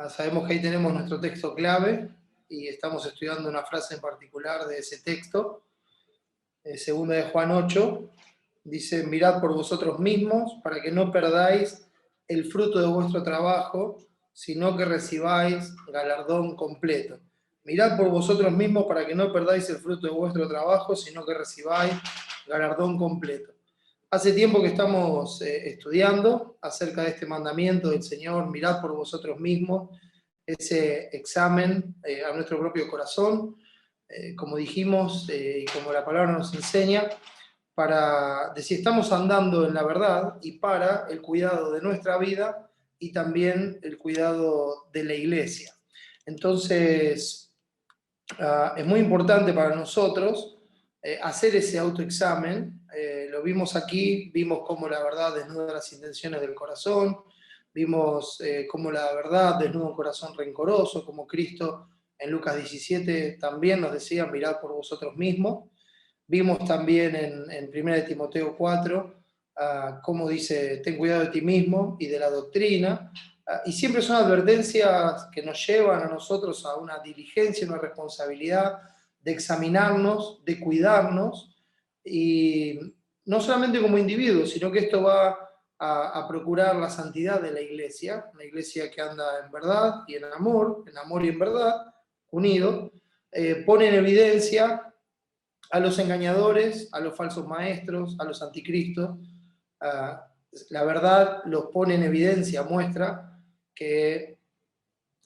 Sabemos que ahí tenemos nuestro texto clave y estamos estudiando una frase en particular de ese texto. Segunda de Juan 8, dice: mirad por vosotros mismos para que no perdáis el fruto de vuestro trabajo, sino que recibáis galardón completo. Mirad por vosotros mismos para que no perdáis el fruto de vuestro trabajo, sino que recibáis galardón completo. Hace tiempo que estamos estudiando acerca de este mandamiento del Señor: mirad por vosotros mismos, ese examen a nuestro propio corazón, como dijimos y como la palabra nos enseña, de si estamos andando en la verdad y para el cuidado de nuestra vida y también el cuidado de la iglesia. Entonces, es muy importante para nosotros hacer ese autoexamen. Lo vimos aquí, vimos cómo la verdad desnuda las intenciones del corazón, vimos cómo la verdad desnuda un corazón rencoroso, como Cristo en Lucas 17 también nos decía: mirad por vosotros mismos. Vimos también en 1 Timoteo 4 cómo dice: ten cuidado de ti mismo y de la doctrina. Y siempre son advertencias que nos llevan a nosotros a una diligencia, una responsabilidad de examinarnos, de cuidarnos, y no solamente como individuos, sino que esto va a procurar la santidad de la iglesia, una iglesia que anda en verdad y en amor y en verdad, unido. Pone en evidencia a los engañadores, a los falsos maestros, a los anticristos. La verdad los pone en evidencia, muestra que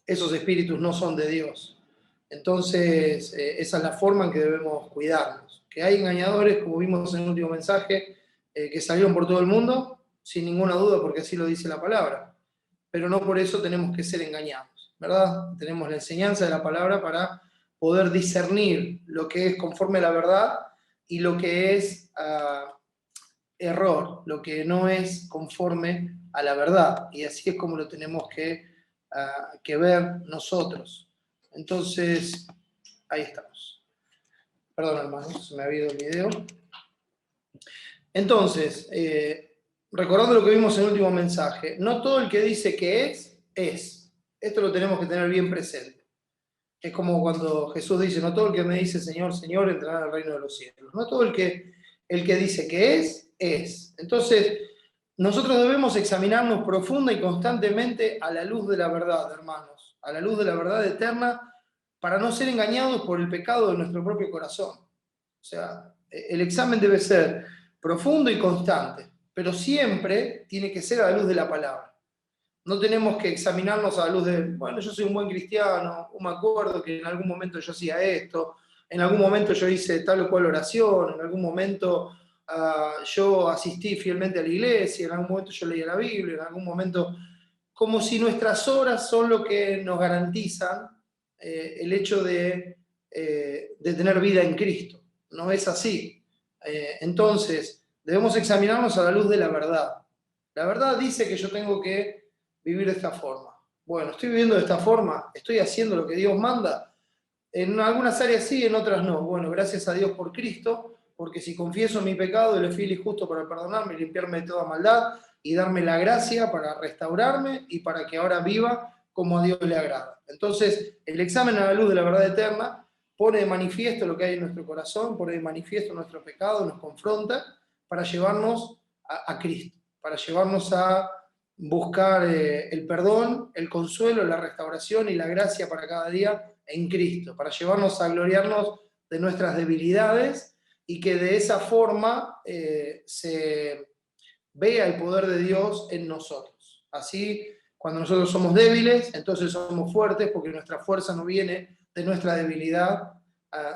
esos espíritus no son de Dios. Entonces, esa es la forma en que debemos cuidarnos. Que hay engañadores, como vimos en el último mensaje, que salieron por todo el mundo, sin ninguna duda, porque así lo dice la palabra. Pero no por eso tenemos que ser engañados, ¿verdad? Tenemos la enseñanza de la palabra para poder discernir lo que es conforme a la verdad y lo que es error, lo que no es conforme a la verdad. Y así es como lo tenemos que ver nosotros. Entonces, ahí estamos. Perdón, hermanos, se me ha ido el video. Entonces, recordando lo que vimos en el último mensaje, no todo el que dice que es, es. Esto lo tenemos que tener bien presente. Es como cuando Jesús dice: no todo el que me dice Señor, Señor entrará al reino de los cielos. No todo el que dice que es, es. Entonces, nosotros debemos examinarnos profunda y constantemente a la luz de la verdad, hermanos, a la luz de la verdad eterna, para no ser engañados por el pecado de nuestro propio corazón. O sea, el examen debe ser profundo y constante, pero siempre tiene que ser a la luz de la palabra. No tenemos que examinarnos a la luz de, bueno, yo soy un buen cristiano, o me acuerdo que en algún momento yo hacía esto, en algún momento yo hice tal o cual oración, en algún momento yo asistí fielmente a la iglesia, en algún momento yo leía la Biblia, en algún momento, como si nuestras obras son lo que nos garantizan el hecho de tener vida en Cristo. No es así. Entonces, debemos examinarnos a la luz de la verdad. La verdad dice que yo tengo que vivir de esta forma. Bueno, ¿estoy viviendo de esta forma? ¿Estoy haciendo lo que Dios manda? En algunas áreas sí, en otras no. Bueno, gracias a Dios por Cristo, porque si confieso mi pecado, Él es fiel y justo para perdonarme y limpiarme de toda maldad y darme la gracia para restaurarme y para que ahora viva como a Dios le agrada. Entonces, el examen a la luz de la verdad eterna pone de manifiesto lo que hay en nuestro corazón, pone de manifiesto nuestro pecado, nos confronta para llevarnos a Cristo, para llevarnos a buscar el perdón, el consuelo, la restauración y la gracia para cada día en Cristo, para llevarnos a gloriarnos de nuestras debilidades y que de esa forma se vea el poder de Dios en nosotros. Así, cuando nosotros somos débiles, entonces somos fuertes, porque nuestra fuerza no viene de nuestra debilidad,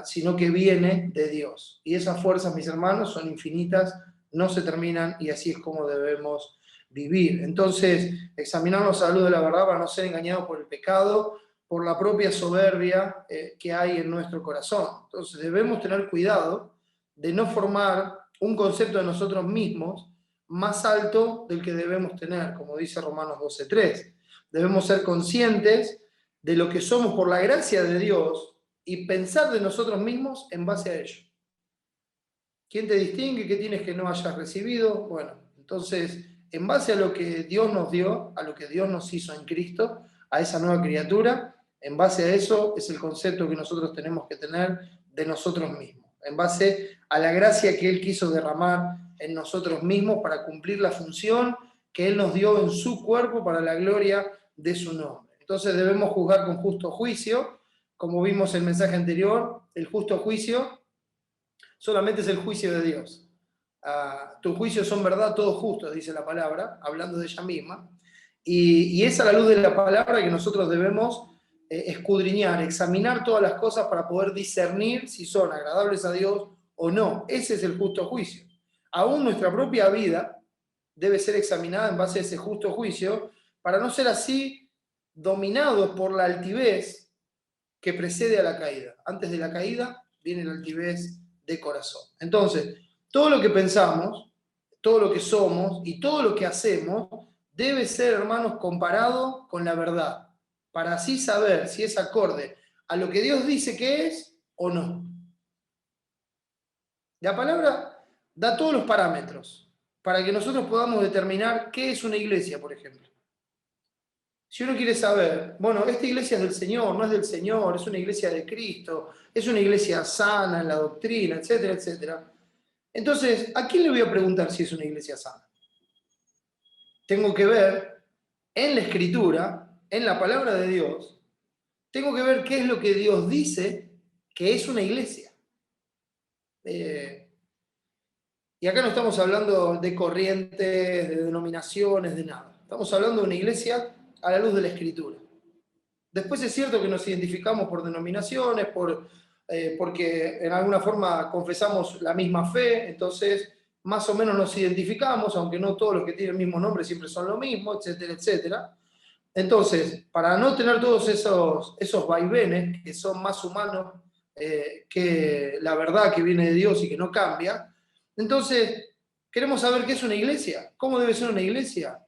sino que viene de Dios. Y esas fuerzas, mis hermanos, son infinitas, no se terminan, y así es como debemos vivir. Entonces, examinarnos a la luz de la verdad para no ser engañados por el pecado, por la propia soberbia que hay en nuestro corazón. Entonces, debemos tener cuidado de no formar un concepto de nosotros mismos más alto del que debemos tener, como dice Romanos 12:3. Debemos ser conscientes de lo que somos por la gracia de Dios y pensar de nosotros mismos en base a ello. ¿Quién te distingue? ¿Qué tienes que no hayas recibido? Bueno, entonces, en base a lo que Dios nos dio, a lo que Dios nos hizo en Cristo, a esa nueva criatura. En base a eso es el concepto que nosotros tenemos que tener de nosotros mismos, en base a la gracia que Él quiso derramar en nosotros mismos para cumplir la función que Él nos dio en su cuerpo para la gloria de su nombre. Entonces debemos juzgar con justo juicio, como vimos en el mensaje anterior. El justo juicio solamente es el juicio de Dios. Tus juicios son verdad, todos justos, dice la palabra, hablando de ella misma. Y es a la luz de la palabra que nosotros debemos escudriñar, examinar todas las cosas para poder discernir si son agradables a Dios o no. Ese es el justo juicio. Aún nuestra propia vida debe ser examinada en base a ese justo juicio, para no ser así dominados por la altivez que precede a la caída. Antes de la caída viene la altivez de corazón. Entonces, todo lo que pensamos, todo lo que somos y todo lo que hacemos debe ser, hermanos, comparado con la verdad, para así saber si es acorde a lo que Dios dice que es o no. La palabra da todos los parámetros para que nosotros podamos determinar qué es una iglesia, por ejemplo. Si uno quiere saber, bueno, esta iglesia es del Señor, no es del Señor, es una iglesia de Cristo, es una iglesia sana en la doctrina, etcétera, etcétera. Entonces, ¿a quién le voy a preguntar si es una iglesia sana? Tengo que ver en la Escritura, en la palabra de Dios, tengo que ver qué es lo que Dios dice que es una iglesia. Y acá no estamos hablando de corrientes, de denominaciones, de nada. Estamos hablando de una iglesia a la luz de la Escritura. Después es cierto que nos identificamos por denominaciones, porque en alguna forma confesamos la misma fe, entonces más o menos nos identificamos, aunque no todos los que tienen el mismo nombre siempre son lo mismo, etcétera, etcétera. Entonces, para no tener todos esos vaivenes que son más humanos que la verdad que viene de Dios y que no cambia, entonces queremos saber qué es una iglesia, cómo debe ser una iglesia.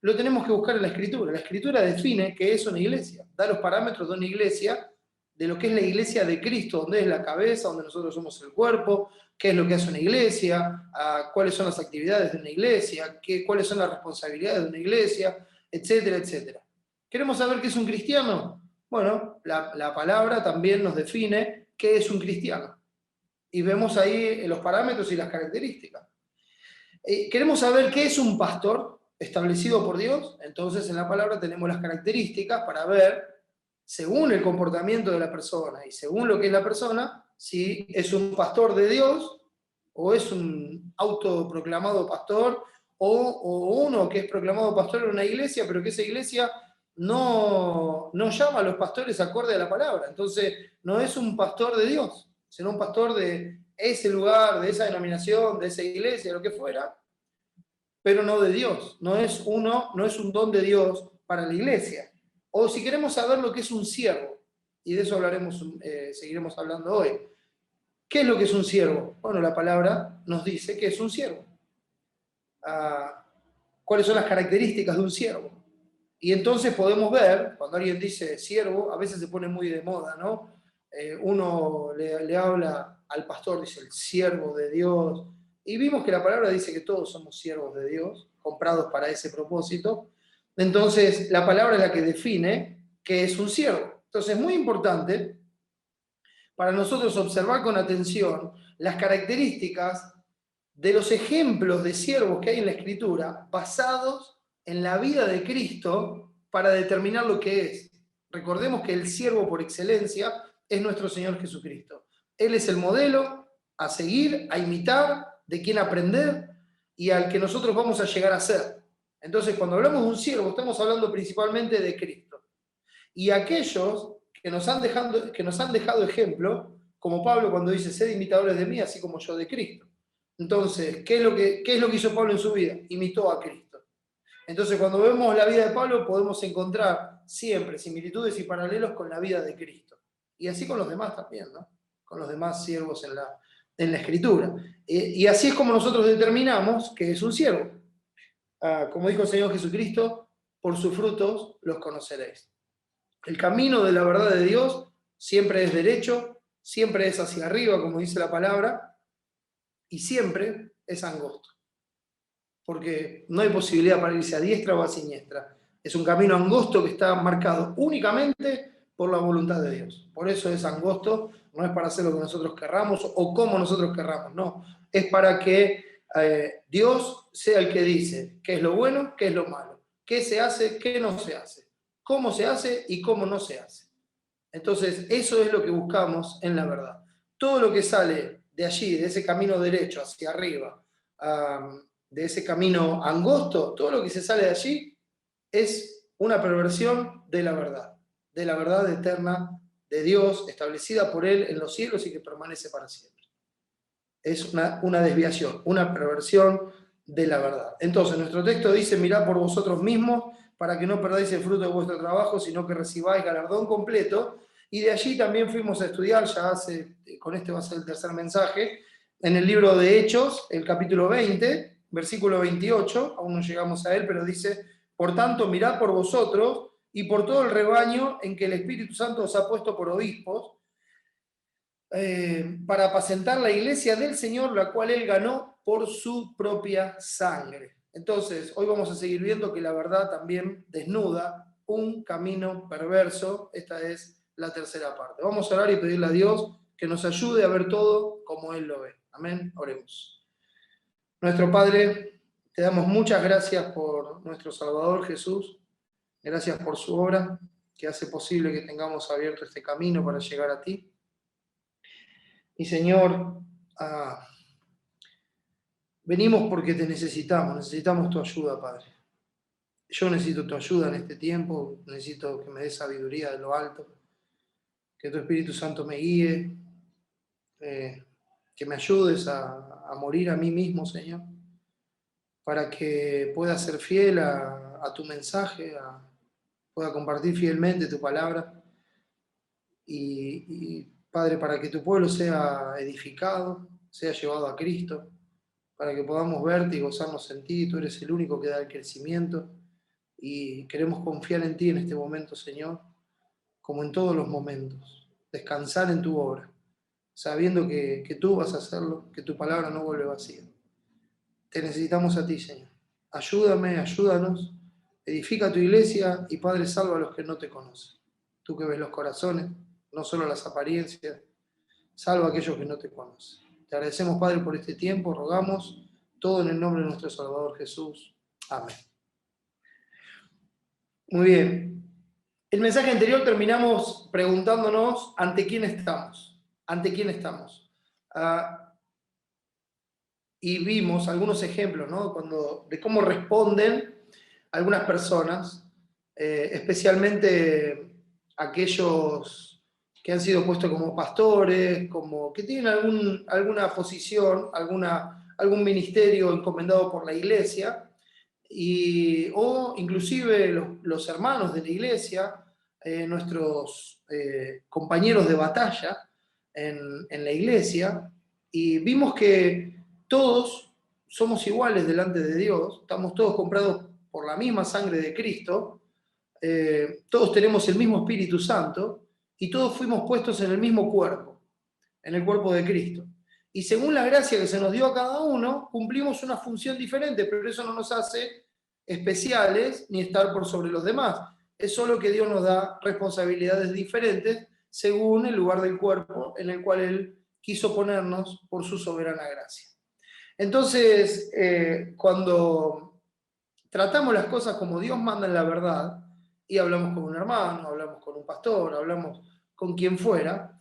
Lo tenemos que buscar en la Escritura. La Escritura define qué es una iglesia, da los parámetros de una iglesia, de lo que es la iglesia de Cristo, donde es la cabeza, donde nosotros somos el cuerpo, qué es lo que hace una iglesia, cuáles son las actividades de una iglesia, cuáles son las responsabilidades de una iglesia, etcétera, etcétera. ¿Queremos saber qué es un cristiano? Bueno, la palabra también nos define qué es un cristiano. Y vemos ahí los parámetros y las características. ¿Queremos saber qué es un pastor establecido por Dios? Entonces en la palabra tenemos las características para ver, según el comportamiento de la persona y según lo que es la persona, si es un pastor de Dios o es un autoproclamado pastor o uno que es proclamado pastor en una iglesia, pero que esa iglesia no llama a los pastores acorde a la palabra. Entonces no es un pastor de Dios, sino un pastor de ese lugar, de esa denominación, de esa iglesia, lo que fuera, pero no de Dios. No es un don de Dios para la iglesia. O si queremos saber lo que es un siervo, y de eso hablaremos, seguiremos hablando hoy. ¿Qué es lo que es un siervo? Bueno, la palabra nos dice que es un siervo. ¿Cuáles son las características de un siervo? Y entonces podemos ver, cuando alguien dice siervo, a veces se pone muy de moda, ¿no? Uno le habla al pastor, dice el siervo de Dios, y vimos que la palabra dice que todos somos siervos de Dios, comprados para ese propósito. Entonces, la palabra es la que define qué es un siervo. Entonces, es muy importante para nosotros observar con atención las características de los ejemplos de siervos que hay en la Escritura, basados en la vida de Cristo, para determinar lo que es. Recordemos que el siervo por excelencia es nuestro Señor Jesucristo. Él es el modelo a seguir, a imitar, de quien aprender y al que nosotros vamos a llegar a ser. Entonces, cuando hablamos de un siervo, estamos hablando principalmente de Cristo. Y aquellos que nos han dejado ejemplo, como Pablo cuando dice, sed imitadores de mí, así como yo de Cristo. Entonces, ¿qué es lo que hizo Pablo en su vida? Imitó a Cristo. Entonces, cuando vemos la vida de Pablo, podemos encontrar siempre similitudes y paralelos con la vida de Cristo. Y así con los demás también, ¿no? Con los demás siervos en la Escritura. Y así es como nosotros determinamos que es un siervo. Como dijo el Señor Jesucristo, por sus frutos los conoceréis. El camino de la verdad de Dios siempre es derecho, siempre es hacia arriba, como dice la palabra, y siempre es angosto. Porque no hay posibilidad para irse a diestra o a siniestra. Es un camino angosto que está marcado únicamente por la voluntad de Dios. Por eso es angosto, no es para hacer lo que nosotros querramos o como nosotros querramos, no. Es para que Dios sea el que dice qué es lo bueno, qué es lo malo, qué se hace, qué no se hace, cómo se hace y cómo no se hace. Entonces, eso es lo que buscamos en la verdad. Todo lo que sale de allí, de ese camino derecho hacia arriba, de ese camino angosto, todo lo que se sale de allí es una perversión de la verdad eterna de Dios, establecida por Él en los cielos y que permanece para siempre. Es una desviación, una perversión de la verdad. Entonces, nuestro texto dice, mirad por vosotros mismos para que no perdáis el fruto de vuestro trabajo, sino que recibáis galardón completo. Y de allí también fuimos a estudiar, con este va a ser el tercer mensaje, en el libro de Hechos, el capítulo 20, versículo 28, aún no llegamos a él, pero dice, por tanto, mirad por vosotros y por todo el rebaño en que el Espíritu Santo os ha puesto por obispos, para apacentar la iglesia del Señor, la cual Él ganó por su propia sangre. Entonces, hoy vamos a seguir viendo que la verdad también desnuda un camino perverso. Esta es la tercera parte. Vamos a orar y pedirle a Dios que nos ayude a ver todo como Él lo ve. Amén. Oremos. Nuestro Padre, te damos muchas gracias por nuestro Salvador Jesús. Gracias por su obra, que hace posible que tengamos abierto este camino para llegar a ti. Y Señor, venimos porque te necesitamos tu ayuda, Padre. Yo necesito tu ayuda en este tiempo, necesito que me des sabiduría de lo alto, que tu Espíritu Santo me guíe, que me ayudes a morir a mí mismo, Señor, para que pueda ser fiel a tu mensaje, pueda compartir fielmente tu palabra y, Padre, para que tu pueblo sea edificado, sea llevado a Cristo, para que podamos verte y gozarnos en ti. Tú eres el único que da el crecimiento y queremos confiar en ti en este momento, Señor, como en todos los momentos. Descansar en tu obra, sabiendo que tú vas a hacerlo, que tu palabra no vuelve vacía. Te necesitamos a ti, Señor. Ayúdame, ayúdanos, edifica tu iglesia y, Padre, salva a los que no te conocen. Tú que ves los corazones, no solo las apariencias, salva a aquellos que no te conocen. Te agradecemos, Padre, por este tiempo, rogamos todo en el nombre de nuestro Salvador Jesús. Amén. Muy bien. El mensaje anterior terminamos preguntándonos ante quién estamos. ¿Ante quién estamos? Y vimos algunos ejemplos, ¿no? De cómo responden algunas personas, especialmente aquellos que han sido puestos como pastores, como que tienen alguna posición, algún ministerio encomendado por la iglesia, o inclusive los hermanos de la iglesia, nuestros compañeros de batalla en la iglesia, y vimos que todos somos iguales delante de Dios, estamos todos comprados por la misma sangre de Cristo, todos tenemos el mismo Espíritu Santo y todos fuimos puestos en el mismo cuerpo, en el cuerpo de Cristo. Y según la gracia que se nos dio a cada uno, cumplimos una función diferente, pero eso no nos hace especiales ni estar por sobre los demás. Es solo que Dios nos da responsabilidades diferentes según el lugar del cuerpo en el cual Él quiso ponernos por su soberana gracia. Entonces, cuando tratamos las cosas como Dios manda en la verdad, y hablamos con un hermano, hablamos con un pastor, hablamos con quien fuera,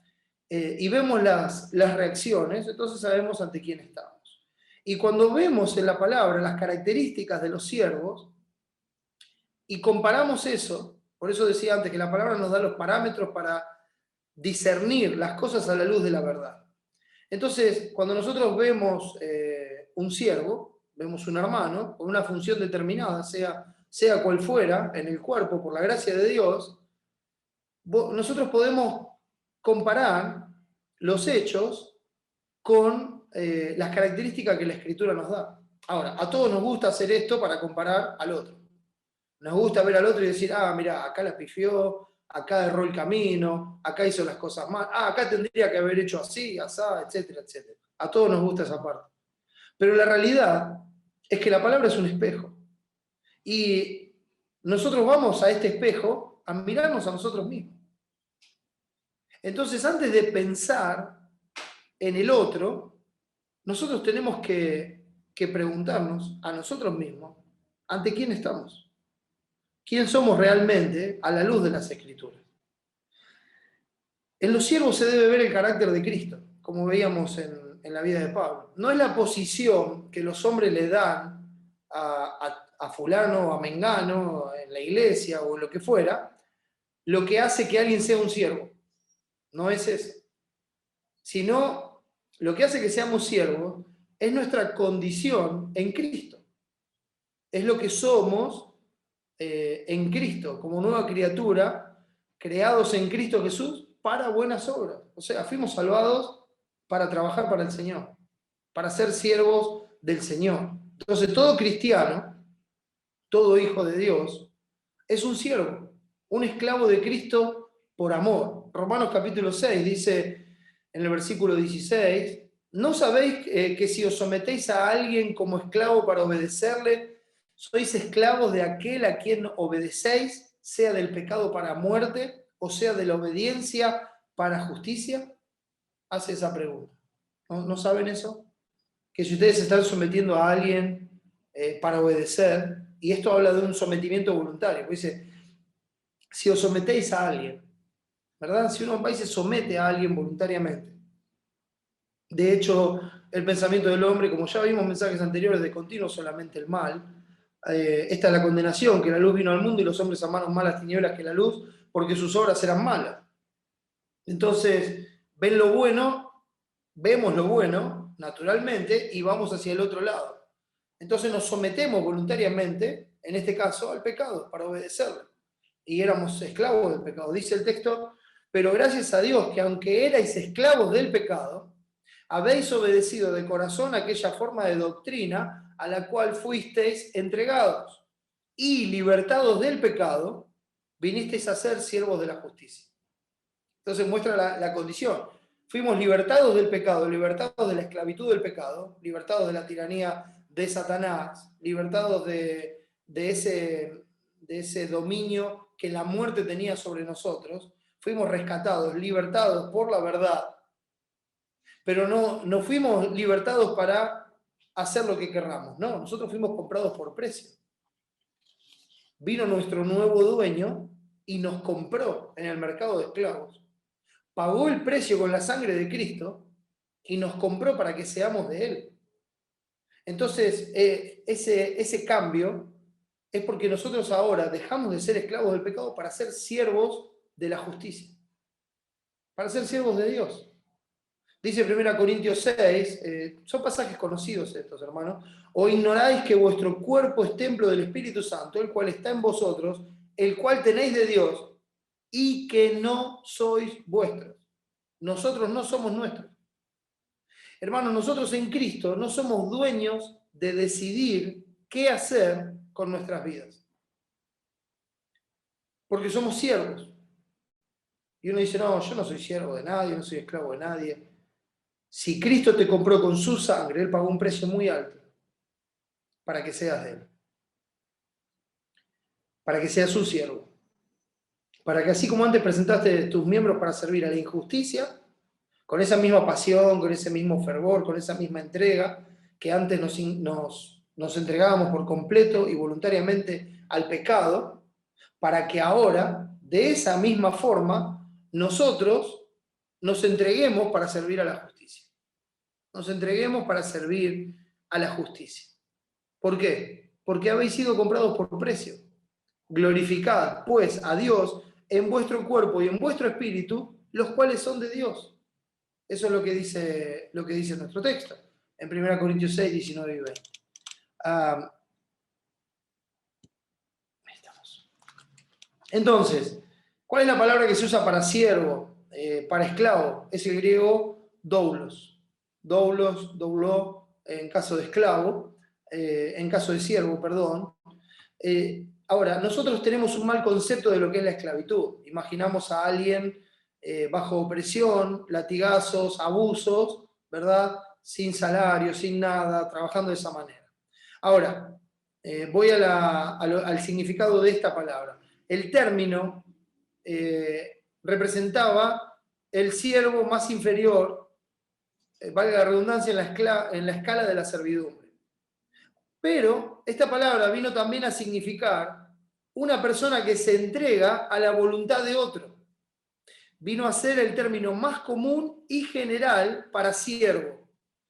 y vemos las reacciones, entonces sabemos ante quién estamos. Y cuando vemos en la palabra las características de los siervos, y comparamos eso, por eso decía antes que la palabra nos da los parámetros para discernir las cosas a la luz de la verdad. Entonces, cuando nosotros vemos un siervo, vemos un hermano con una función determinada, sea cual fuera, en el cuerpo, por la gracia de Dios, nosotros podemos comparar los hechos con las características que la Escritura nos da. Ahora, a todos nos gusta hacer esto para comparar al otro. Nos gusta ver al otro y decir, mira, acá la pifió, acá erró el camino, acá hizo las cosas mal, acá tendría que haber hecho así, asá, etcétera, etcétera. A todos nos gusta esa parte. Pero la realidad es que la palabra es un espejo. Y nosotros vamos a este espejo a mirarnos a nosotros mismos. Entonces, antes de pensar en el otro, nosotros tenemos que preguntarnos a nosotros mismos, ¿ante quién estamos? ¿Quién somos realmente a la luz de las Escrituras? En los siervos se debe ver el carácter de Cristo, como veíamos en la vida de Pablo. No es la posición que los hombres le dan a fulano, a mengano, en la iglesia o lo que fuera, lo que hace que alguien sea un siervo. No es eso. Sino lo que hace que seamos siervos es nuestra condición en Cristo. Es lo que somos en Cristo, como nueva criatura, creados en Cristo Jesús para buenas obras. O sea, fuimos salvados para trabajar para el Señor, para ser siervos del Señor. Entonces, todo cristiano, todo hijo de Dios, es un siervo, un esclavo de Cristo por amor. Romanos capítulo 6 dice en el versículo 16, ¿no sabéis que si os sometéis a alguien como esclavo para obedecerle, sois esclavos de aquel a quien obedecéis, sea del pecado para muerte o sea de la obediencia para justicia? Hace esa pregunta. ¿No saben eso? Que si ustedes se están sometiendo a alguien para obedecer, y esto habla de un sometimiento voluntario, pues dice, si os sometéis a alguien, ¿verdad? Si uno va y se somete a alguien voluntariamente. De hecho, el pensamiento del hombre, como ya vimos en mensajes anteriores, de continuo solamente el mal. Esta es la condenación, que la luz vino al mundo y los hombres amaron más las tinieblas que la luz, porque sus obras eran malas. Entonces, ven lo bueno, vemos lo bueno, naturalmente, y vamos hacia el otro lado. Entonces nos sometemos voluntariamente, en este caso, al pecado, para obedecerle. Y éramos esclavos del pecado. Dice el texto, pero gracias a Dios que aunque erais esclavos del pecado, habéis obedecido de corazón aquella forma de doctrina a la cual fuisteis entregados. Y libertados del pecado, vinisteis a ser siervos de la justicia. Entonces muestra la condición. Fuimos libertados del pecado, libertados de la esclavitud del pecado, libertados de la tiranía de Satanás, libertados de ese dominio que la muerte tenía sobre nosotros. Fuimos rescatados, libertados por la verdad. Pero no fuimos libertados para hacer lo que querramos. No, nosotros fuimos comprados por precio. Vino nuestro nuevo dueño y nos compró en el mercado de esclavos. Pagó el precio con la sangre de Cristo y nos compró para que seamos de Él. Entonces, ese cambio es porque nosotros ahora dejamos de ser esclavos del pecado para ser siervos de la justicia, para ser siervos de Dios. Dice 1 Corintios 6, son pasajes conocidos estos, hermanos, o ignoráis que vuestro cuerpo es templo del Espíritu Santo, el cual está en vosotros, el cual tenéis de Dios, y que no sois vuestros. Nosotros no somos nuestros. Hermanos, nosotros en Cristo no somos dueños de decidir qué hacer con nuestras vidas. Porque somos siervos. Y uno dice, no, yo no soy siervo de nadie, no soy esclavo de nadie. Si Cristo te compró con su sangre, Él pagó un precio muy alto para que seas de Él. Para que seas su siervo. Para que así como antes presentaste tus miembros para servir a la injusticia, con esa misma pasión, con ese mismo fervor, con esa misma entrega, que antes nos entregábamos por completo y voluntariamente al pecado, para que ahora, de esa misma forma, nosotros nos entreguemos para servir a la justicia. Nos entreguemos para servir a la justicia. ¿Por qué? Porque habéis sido comprados por precio. Glorificad, pues, a Dios en vuestro cuerpo y en vuestro espíritu, los cuales son de Dios. Eso es lo que dice nuestro texto, en 1 Corintios 6, 19 y 20. Ahí estamos. Entonces, ¿cuál es la palabra que se usa para siervo, para esclavo? Es el griego doulos. Doulos, douló, en caso de esclavo, en caso de siervo, perdón. Ahora, nosotros tenemos un mal concepto de lo que es la esclavitud. Imaginamos a alguien bajo opresión, latigazos, abusos, ¿verdad? Sin salario, sin nada, trabajando de esa manera. Ahora, voy al significado de esta palabra. El término representaba el siervo más inferior, valga la redundancia, en la escala de la servidumbre. Pero esta palabra vino también a significar una persona que se entrega a la voluntad de otro. Vino a ser el término más común y general para siervo,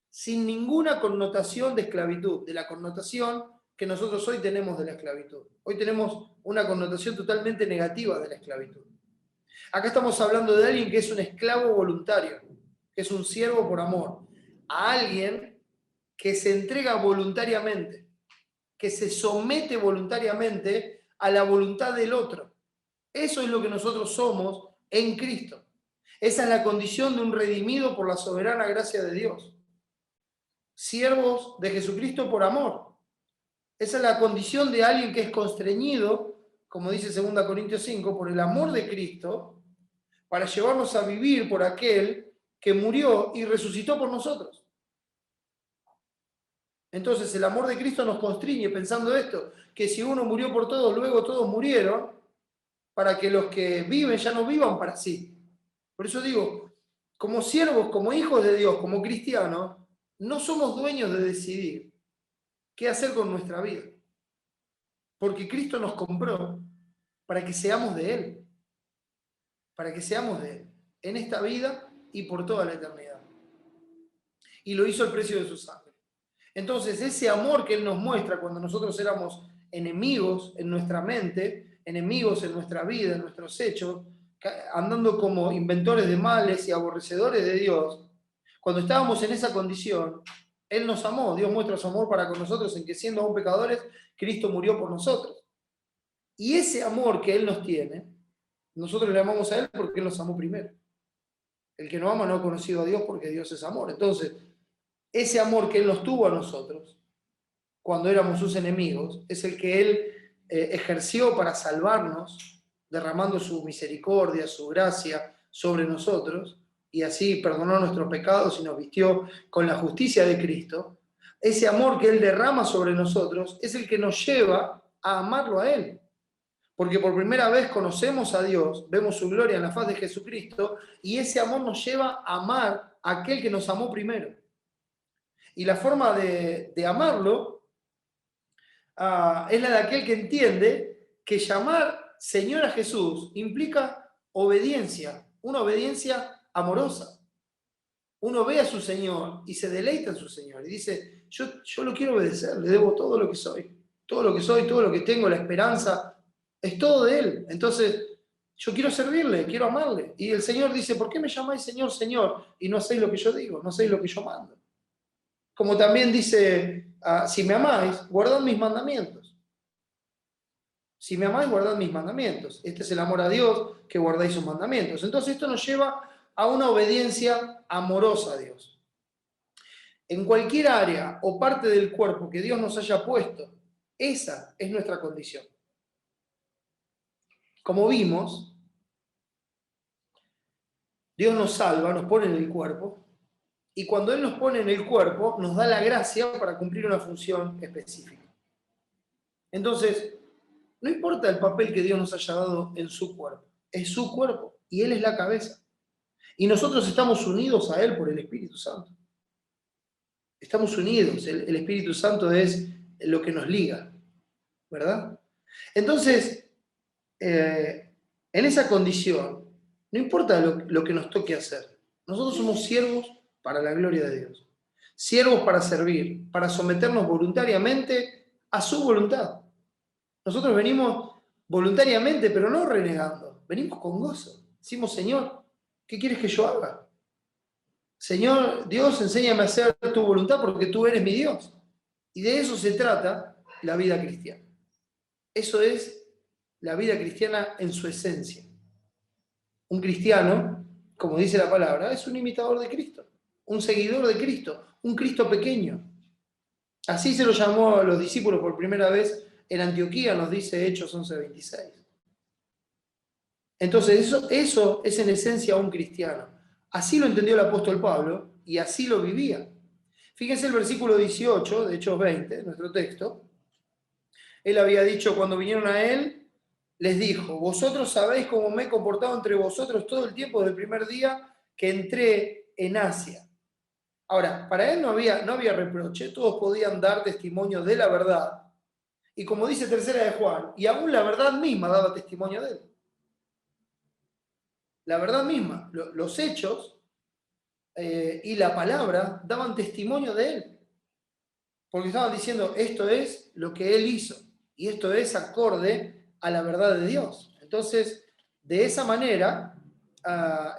sin ninguna connotación de esclavitud, de la connotación que nosotros hoy tenemos de la esclavitud. Hoy tenemos una connotación totalmente negativa de la esclavitud. Acá estamos hablando de alguien que es un esclavo voluntario, que es un siervo por amor, a alguien que se entrega voluntariamente, que se somete voluntariamente a la voluntad del otro. Eso es lo que nosotros somos en Cristo. Esa es la condición de un redimido por la soberana gracia de Dios. Siervos de Jesucristo por amor. Esa es la condición de alguien que es constreñido, como dice 2 Corintios 5, por el amor de Cristo, para llevarnos a vivir por aquel que murió y resucitó por nosotros. Entonces el amor de Cristo nos constriñe pensando esto, que si uno murió por todos, luego todos murieron, para que los que viven ya no vivan para sí. Por eso digo, como siervos, como hijos de Dios, como cristianos, no somos dueños de decidir qué hacer con nuestra vida. Porque Cristo nos compró para que seamos de Él. Para que seamos de Él. En esta vida y por toda la eternidad. Y lo hizo al precio de su sangre. Entonces, ese amor que Él nos muestra cuando nosotros éramos enemigos en nuestra mente, enemigos en nuestra vida, en nuestros hechos, andando como inventores de males y aborrecedores de Dios, cuando estábamos en esa condición, Él nos amó. Dios muestra su amor para con nosotros en que siendo aún pecadores, Cristo murió por nosotros. Y ese amor que Él nos tiene, nosotros le amamos a Él porque Él nos amó primero. El que no ama no ha conocido a Dios porque Dios es amor. Entonces, ese amor que Él nos tuvo a nosotros, cuando éramos sus enemigos, es el que Él ejerció para salvarnos, derramando su misericordia, su gracia sobre nosotros, y así perdonó nuestros pecados y nos vistió con la justicia de Cristo. Ese amor que Él derrama sobre nosotros es el que nos lleva a amarlo a Él. Porque por primera vez conocemos a Dios, vemos su gloria en la faz de Jesucristo, y ese amor nos lleva a amar a aquel que nos amó primero. Y la forma de amarlo es la de aquel que entiende que llamar Señor a Jesús implica obediencia, una obediencia amorosa. Uno ve a su Señor y se deleita en su Señor y dice, yo lo quiero obedecer, le debo todo lo que soy, todo lo que tengo, la esperanza, es todo de Él. Entonces, yo quiero servirle, quiero amarle. Y el Señor dice, ¿por qué me llamáis Señor, Señor? Y no hacéis lo que yo digo, no hacéis lo que yo mando. Como también dice, si me amáis, guardad mis mandamientos. Si me amáis, guardad mis mandamientos. Este es el amor a Dios, que guardáis sus mandamientos. Entonces esto nos lleva a una obediencia amorosa a Dios. En cualquier área o parte del cuerpo que Dios nos haya puesto, esa es nuestra condición. Como vimos, Dios nos salva, nos pone en el cuerpo, y cuando Él nos pone en el cuerpo, nos da la gracia para cumplir una función específica. Entonces, no importa el papel que Dios nos haya dado en su cuerpo, es su cuerpo, y Él es la cabeza. Y nosotros estamos unidos a Él por el Espíritu Santo. Estamos unidos, el Espíritu Santo es lo que nos liga, ¿verdad? Entonces, en esa condición, no importa lo que nos toque hacer, nosotros somos siervos para la gloria de Dios, siervos para servir, para someternos voluntariamente a su voluntad. Nosotros venimos voluntariamente, pero no renegando, venimos con gozo. Decimos, Señor, ¿qué quieres que yo haga? Señor, Dios, enséñame a hacer tu voluntad porque tú eres mi Dios. Y de eso se trata la vida cristiana. Eso es la vida cristiana en su esencia. Un cristiano, como dice la palabra, es un imitador de Cristo, un seguidor de Cristo, un Cristo pequeño. Así se lo llamó a los discípulos por primera vez en Antioquía, nos dice Hechos 11:26. Entonces eso es en esencia un cristiano. Así lo entendió el apóstol Pablo y así lo vivía. Fíjense el versículo 18 de Hechos 20, nuestro texto. Él había dicho cuando vinieron a él, les dijo, vosotros sabéis cómo me he comportado entre vosotros todo el tiempo del primer día que entré en Asia. Ahora, para él no había reproche, todos podían dar testimonio de la verdad. Y como dice tercera de Juan, y aún la verdad misma daba testimonio de él. La verdad misma, los hechos y la palabra daban testimonio de él. Porque estaban diciendo, esto es lo que él hizo. Y esto es acorde a la verdad de Dios. Entonces, de esa manera,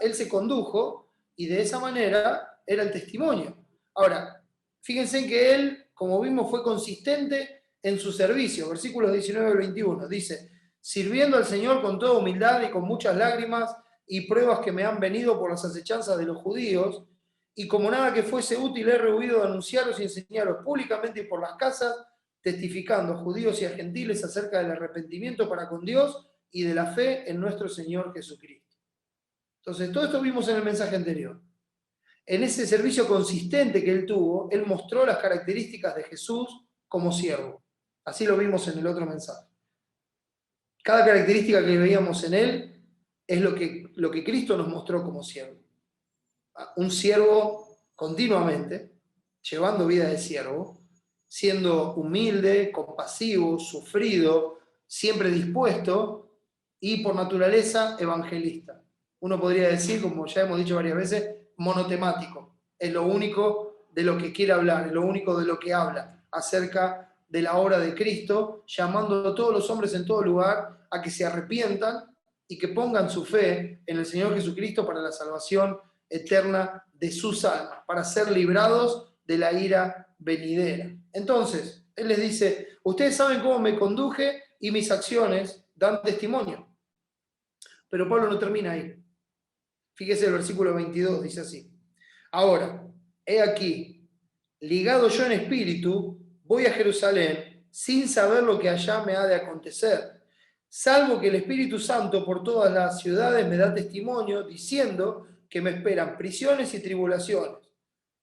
él se condujo y de esa manera era el testimonio. Ahora, fíjense en que él, como vimos, fue consistente en su servicio. Versículos 19 al 21. Dice, sirviendo al Señor con toda humildad y con muchas lágrimas y pruebas que me han venido por las acechanzas de los judíos, y como nada que fuese útil he rehuido de anunciaros y enseñaros públicamente y por las casas, testificando a judíos y a gentiles acerca del arrepentimiento para con Dios y de la fe en nuestro Señor Jesucristo. Entonces, todo esto vimos en el mensaje anterior. En ese servicio consistente que él tuvo, él mostró las características de Jesús como siervo. Así lo vimos en el otro mensaje. Cada característica que veíamos en él es lo que Cristo nos mostró como siervo. Un siervo continuamente, llevando vida de siervo, siendo humilde, compasivo, sufrido, siempre dispuesto y por naturaleza evangelista. Uno podría decir, como ya hemos dicho varias veces, monotemático. Es lo único de lo que quiere hablar, es lo único de lo que habla acerca de la obra de Cristo, llamando a todos los hombres en todo lugar a que se arrepientan y que pongan su fe en el Señor Jesucristo para la salvación eterna de sus almas, para ser librados de la ira venidera. Entonces, él les dice, ustedes saben cómo me conduje y mis acciones dan testimonio. Pero Pablo no termina ahí. Fíjese el versículo 22, dice así. Ahora, he aquí, ligado yo en espíritu, voy a Jerusalén sin saber lo que allá me ha de acontecer, salvo que el Espíritu Santo por todas las ciudades me da testimonio, diciendo que me esperan prisiones y tribulaciones.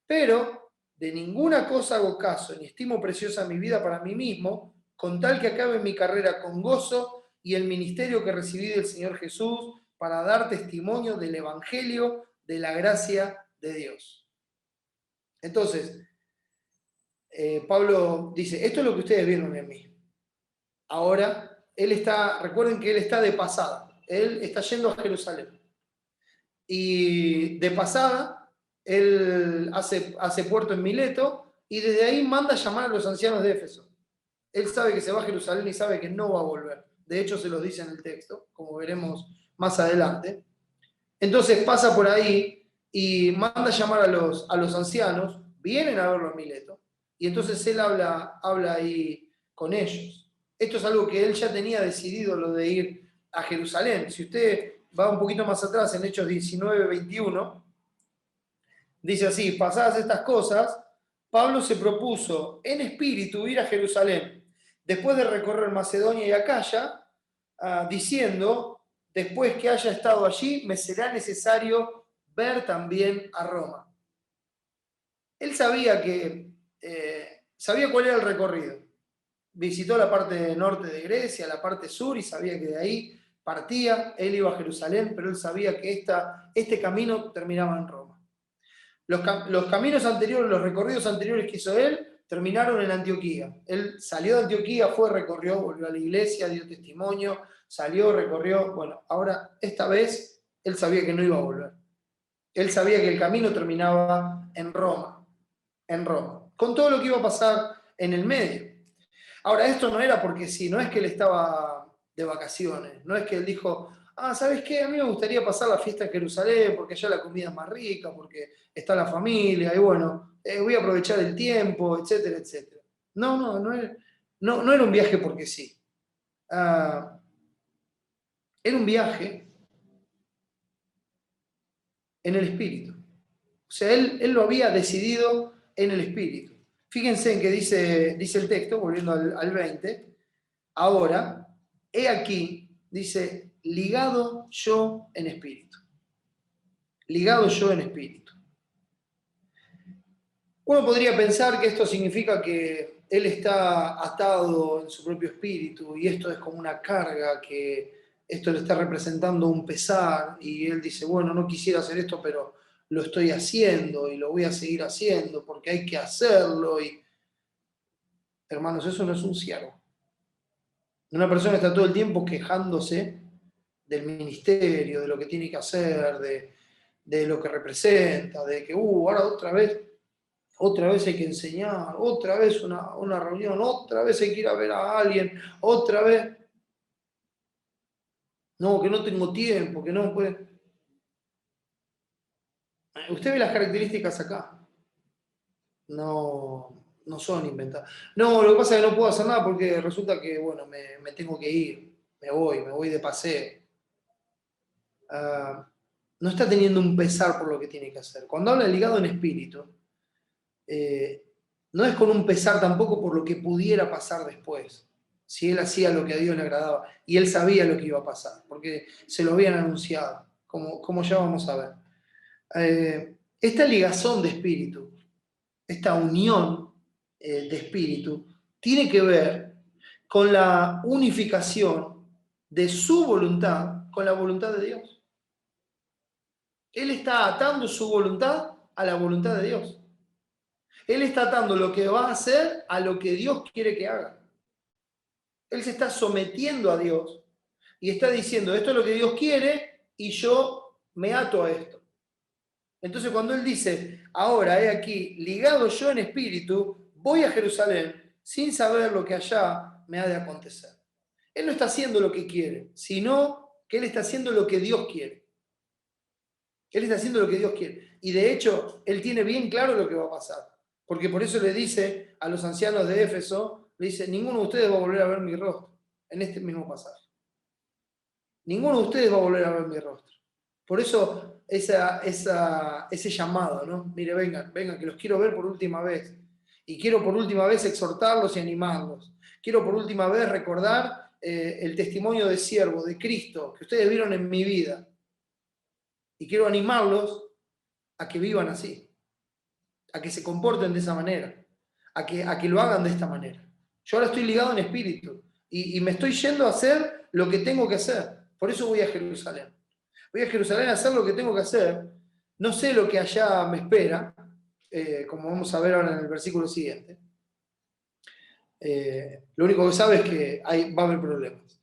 Pero de ninguna cosa hago caso, ni estimo preciosa mi vida para mí mismo, con tal que acabe mi carrera con gozo y el ministerio que recibí del Señor Jesús para dar testimonio del Evangelio de la gracia de Dios. Entonces, Pablo dice, esto es lo que ustedes vieron en mí. Ahora, recuerden que él está de pasada, él está yendo a Jerusalén. Y de pasada, él hace puerto en Mileto y desde ahí manda a llamar a los ancianos de Éfeso. Él sabe que se va a Jerusalén y sabe que no va a volver. De hecho, se los dice en el texto, como veremos más adelante. Entonces pasa por ahí y manda a llamar a los ancianos, vienen a verlo a Mileto, y entonces él habla ahí con ellos. Esto es algo que él ya tenía decidido, lo de ir a Jerusalén. Si usted va un poquito más atrás, en Hechos 19, 21, dice así, pasadas estas cosas, Pablo se propuso en espíritu ir a Jerusalén, después de recorrer Macedonia y Acaya, diciendo, después que haya estado allí, me será necesario ver también a Roma. Él sabía sabía cuál era el recorrido. Visitó la parte norte de Grecia, la parte sur, y sabía que de ahí partía, él iba a Jerusalén, pero él sabía que este camino terminaba en Roma. Los caminos anteriores, los recorridos anteriores que hizo él, terminaron en Antioquía. Él salió de Antioquía, recorrió, volvió a la iglesia, dio testimonio, salió, recorrió. Bueno, ahora, esta vez, él sabía que no iba a volver. Él sabía que el camino terminaba en Roma, con todo lo que iba a pasar en el medio. Ahora, esto no era porque sí, no es que él estaba de vacaciones, no es que él dijo, ¿sabes qué? A mí me gustaría pasar la fiesta en Jerusalén porque allá la comida es más rica, porque está la familia, y bueno, voy a aprovechar el tiempo, etcétera, etcétera. No era un viaje porque sí. Era un viaje en el espíritu. O sea, él lo había decidido en el espíritu. Fíjense en que dice el texto, volviendo al 20, ahora, he aquí, dice, ligado yo en espíritu. Ligado yo en espíritu. Uno podría pensar que esto significa que él está atado en su propio espíritu y esto es como una carga que esto le está representando un pesar y él dice, bueno, no quisiera hacer esto, pero lo estoy haciendo y lo voy a seguir haciendo porque hay que hacerlo. Y hermanos, eso no es un siervo. Una persona está todo el tiempo quejándose del ministerio, de lo que tiene que hacer, de lo que representa, de que, ahora otra vez hay que enseñar, otra vez una reunión, otra vez hay que ir a ver a alguien, otra vez. No, que no tengo tiempo, que no puede. Usted ve las características acá. No son inventadas. No, lo que pasa es que no puedo hacer nada porque resulta que, bueno, me tengo que ir, me voy de paseo. No está teniendo un pesar por lo que tiene que hacer. Cuando habla de ligado en espíritu, no es con un pesar tampoco por lo que pudiera pasar después, si él hacía lo que a Dios le agradaba, y él sabía lo que iba a pasar, porque se lo habían anunciado, como ya vamos a ver. Esta ligazón de espíritu, esta unión de espíritu, tiene que ver con la unificación de su voluntad con la voluntad de Dios. Él está atando su voluntad a la voluntad de Dios. Él está atando lo que va a hacer a lo que Dios quiere que haga. Él se está sometiendo a Dios y está diciendo, esto es lo que Dios quiere y yo me ato a esto. Entonces cuando él dice, ahora he aquí, ligado yo en espíritu, voy a Jerusalén sin saber lo que allá me ha de acontecer. Él no está haciendo lo que quiere, sino que él está haciendo lo que Dios quiere. Él está haciendo lo que Dios quiere. Y de hecho, él tiene bien claro lo que va a pasar. Porque por eso le dice a los ancianos de Éfeso, le dice, ninguno de ustedes va a volver a ver mi rostro, en este mismo pasaje. Ninguno de ustedes va a volver a ver mi rostro. Por eso ese llamado, ¿no? Mire, vengan, que los quiero ver por última vez. Y quiero por última vez exhortarlos y animarlos. Quiero por última vez recordar el testimonio de siervo, de Cristo, que ustedes vieron en mi vida. Y quiero animarlos a que vivan así, a que se comporten de esa manera, a que lo hagan de esta manera. Yo ahora estoy ligado en espíritu y me estoy yendo a hacer lo que tengo que hacer. Por eso voy a Jerusalén. Voy a Jerusalén a hacer lo que tengo que hacer. No sé lo que allá me espera, como vamos a ver ahora en el versículo siguiente. Lo único que sabe es que va a haber problemas,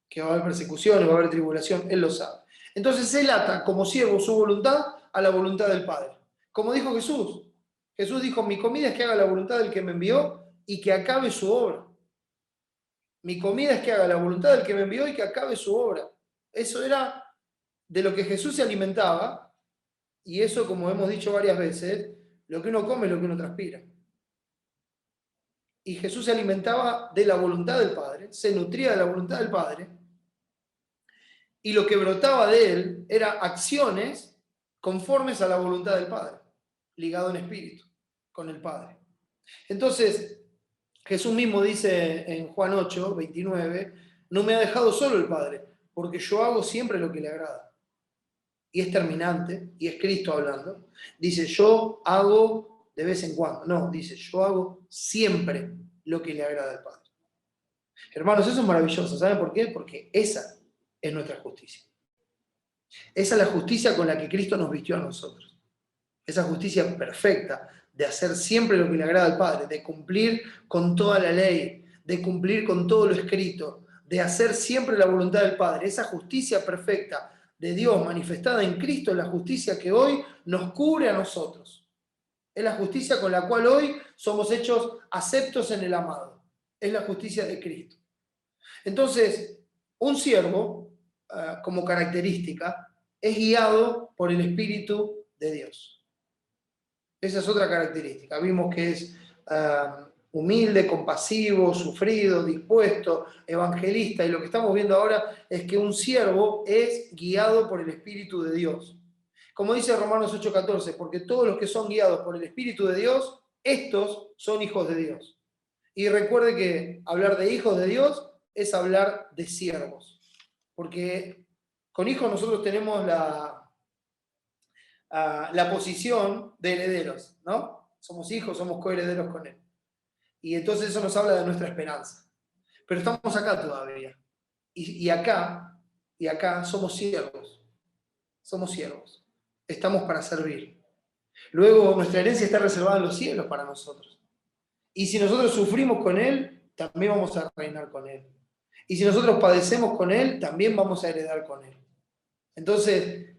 que va a haber persecuciones, va a haber tribulación, él lo sabe. Entonces él ata como siervo su voluntad a la voluntad del Padre. Como dijo Jesús. Jesús dijo, mi comida es que haga la voluntad del que me envió y que acabe su obra. Mi comida es que haga la voluntad del que me envió y que acabe su obra. Eso era de lo que Jesús se alimentaba, y eso, como hemos dicho varias veces, lo que uno come es lo que uno transpira. Y Jesús se alimentaba de la voluntad del Padre, se nutría de la voluntad del Padre, y lo que brotaba de él era acciones conformes a la voluntad del Padre, ligado en espíritu con el Padre. Entonces, Jesús mismo dice en Juan 8, 29, no me ha dejado solo el Padre, porque yo hago siempre lo que le agrada. Y es terminante, y es Cristo hablando. Dice, yo hago de vez en cuando. No, dice, yo hago siempre lo que le agrada al Padre. Hermanos, eso es maravilloso. ¿Saben por qué? Porque esa es nuestra justicia. Esa es la justicia con la que Cristo nos vistió a nosotros. Esa justicia perfecta de hacer siempre lo que le agrada al Padre, de cumplir con toda la ley, de cumplir con todo lo escrito, de hacer siempre la voluntad del Padre. Esa justicia perfecta de Dios manifestada en Cristo es la justicia que hoy nos cubre a nosotros. Es la justicia con la cual hoy somos hechos aceptos en el amado. Es la justicia de Cristo. Entonces, un siervo, como característica, es guiado por el Espíritu de Dios. Esa es otra característica. Vimos que es humilde, compasivo, sufrido, dispuesto, evangelista. Y lo que estamos viendo ahora es que un siervo es guiado por el Espíritu de Dios. Como dice Romanos 8:14, porque todos los que son guiados por el Espíritu de Dios, estos son hijos de Dios. Y recuerde que hablar de hijos de Dios es hablar de siervos. Porque con hijos nosotros tenemos la posición de herederos, ¿no? Somos hijos, somos coherederos con él. Y entonces eso nos habla de nuestra esperanza. Pero estamos acá todavía. Y acá somos siervos. Somos siervos. Estamos para servir. Luego nuestra herencia está reservada en los cielos para nosotros. Y si nosotros sufrimos con Él, también vamos a reinar con Él. Y si nosotros padecemos con Él, también vamos a heredar con Él. Entonces,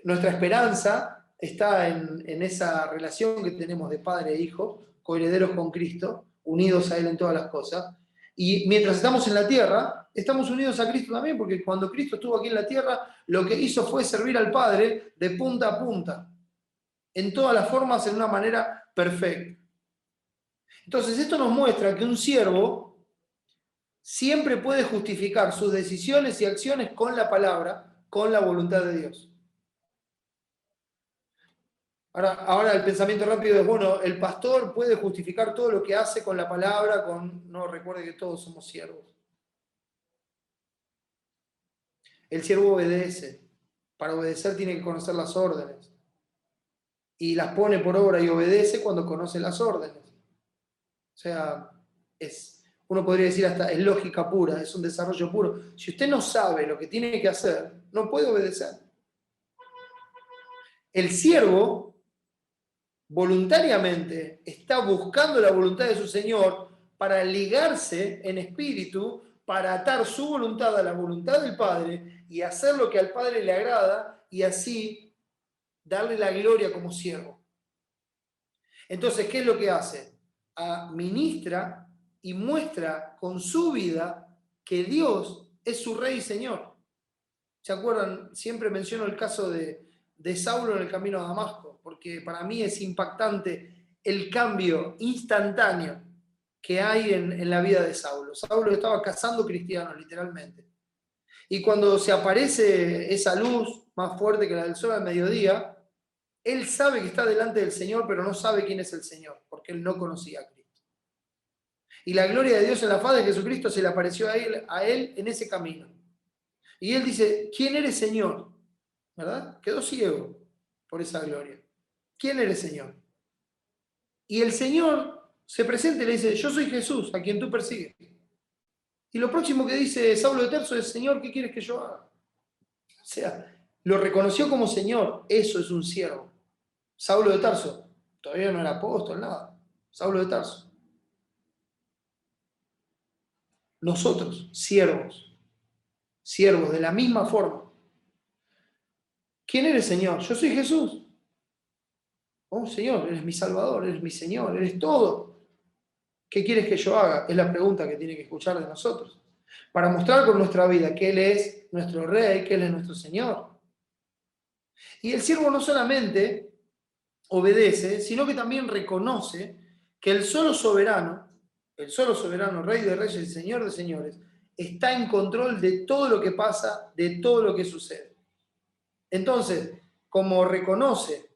nuestra esperanza está en esa relación que tenemos de padre e hijo, coherederos con Cristo, unidos a Él en todas las cosas. Y mientras estamos en la tierra, estamos unidos a Cristo también, porque cuando Cristo estuvo aquí en la tierra, lo que hizo fue servir al Padre de punta a punta, en todas las formas, en una manera perfecta. Entonces, esto nos muestra que un siervo siempre puede justificar sus decisiones y acciones con la palabra, con la voluntad de Dios. Ahora el pensamiento rápido es, bueno, el pastor puede justificar todo lo que hace con la palabra, no, recuerde que todos somos siervos. El siervo obedece. Para obedecer tiene que conocer las órdenes. Y las pone por obra y obedece cuando conoce las órdenes. O sea, uno podría decir hasta es lógica pura, es un desarrollo puro. Si usted no sabe lo que tiene que hacer, no puede obedecer. El siervo voluntariamente está buscando la voluntad de su Señor para ligarse en espíritu, para atar su voluntad a la voluntad del Padre y hacer lo que al Padre le agrada y así darle la gloria como siervo. Entonces, ¿qué es lo que hace? Ministra y muestra con su vida que Dios es su Rey y Señor. ¿Se acuerdan? Siempre menciono el caso de Saulo en el camino a Damasco, porque para mí es impactante el cambio instantáneo que hay en la vida de Saulo. Saulo estaba cazando cristianos, literalmente. Y cuando se aparece esa luz más fuerte que la del sol al mediodía, él sabe que está delante del Señor, pero no sabe quién es el Señor, porque él no conocía a Cristo. Y la gloria de Dios en la faz de Jesucristo se le apareció a él en ese camino. Y él dice, ¿quién eres, Señor? ¿Verdad? Quedó ciego por esa gloria. ¿Quién eres, Señor? Y el Señor se presenta y le dice, yo soy Jesús, a quien tú persigues. Y lo próximo que dice Saulo de Tarso es, Señor, ¿qué quieres que yo haga? O sea, lo reconoció como Señor, eso es un siervo. Saulo de Tarso, todavía no era apóstol, nada. Saulo de Tarso. Nosotros, siervos de la misma forma. ¿Quién eres, Señor? Yo soy Jesús. Oh, Señor, eres mi Salvador, eres mi Señor, eres todo. ¿Qué quieres que yo haga? Es la pregunta que tiene que escuchar de nosotros. Para mostrar con nuestra vida que Él es nuestro Rey, que Él es nuestro Señor. Y el siervo no solamente obedece, sino que también reconoce que el solo soberano, Rey de Reyes y Señor de Señores, está en control de todo lo que pasa, de todo lo que sucede. Entonces, como reconoce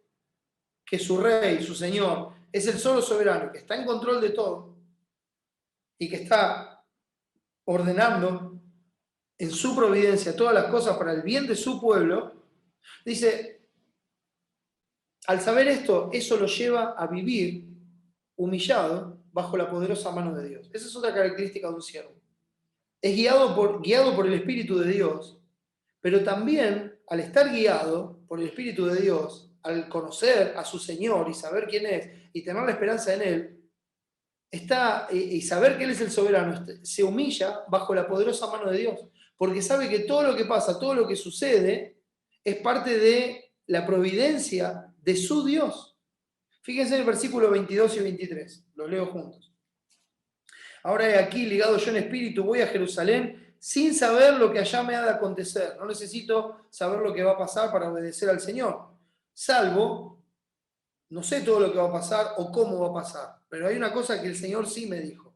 que su Rey, su Señor, es el solo soberano, que está en control de todo y que está ordenando en su providencia todas las cosas para el bien de su pueblo, dice, al saber esto, eso lo lleva a vivir humillado bajo la poderosa mano de Dios. Esa es otra característica de un siervo. Es guiado por el Espíritu de Dios, pero también al estar guiado por el Espíritu de Dios, al conocer a su Señor y saber quién es y tener la esperanza en Él, y saber que Él es el soberano, se humilla bajo la poderosa mano de Dios, porque sabe que todo lo que pasa, todo lo que sucede, es parte de la providencia de su Dios. Fíjense en el versículo 22 y 23, los leo juntos. Ahora he aquí, ligado yo en espíritu, voy a Jerusalén sin saber lo que allá me ha de acontecer. No necesito saber lo que va a pasar para obedecer al Señor, salvo, no sé todo lo que va a pasar o cómo va a pasar, pero hay una cosa que el Señor sí me dijo.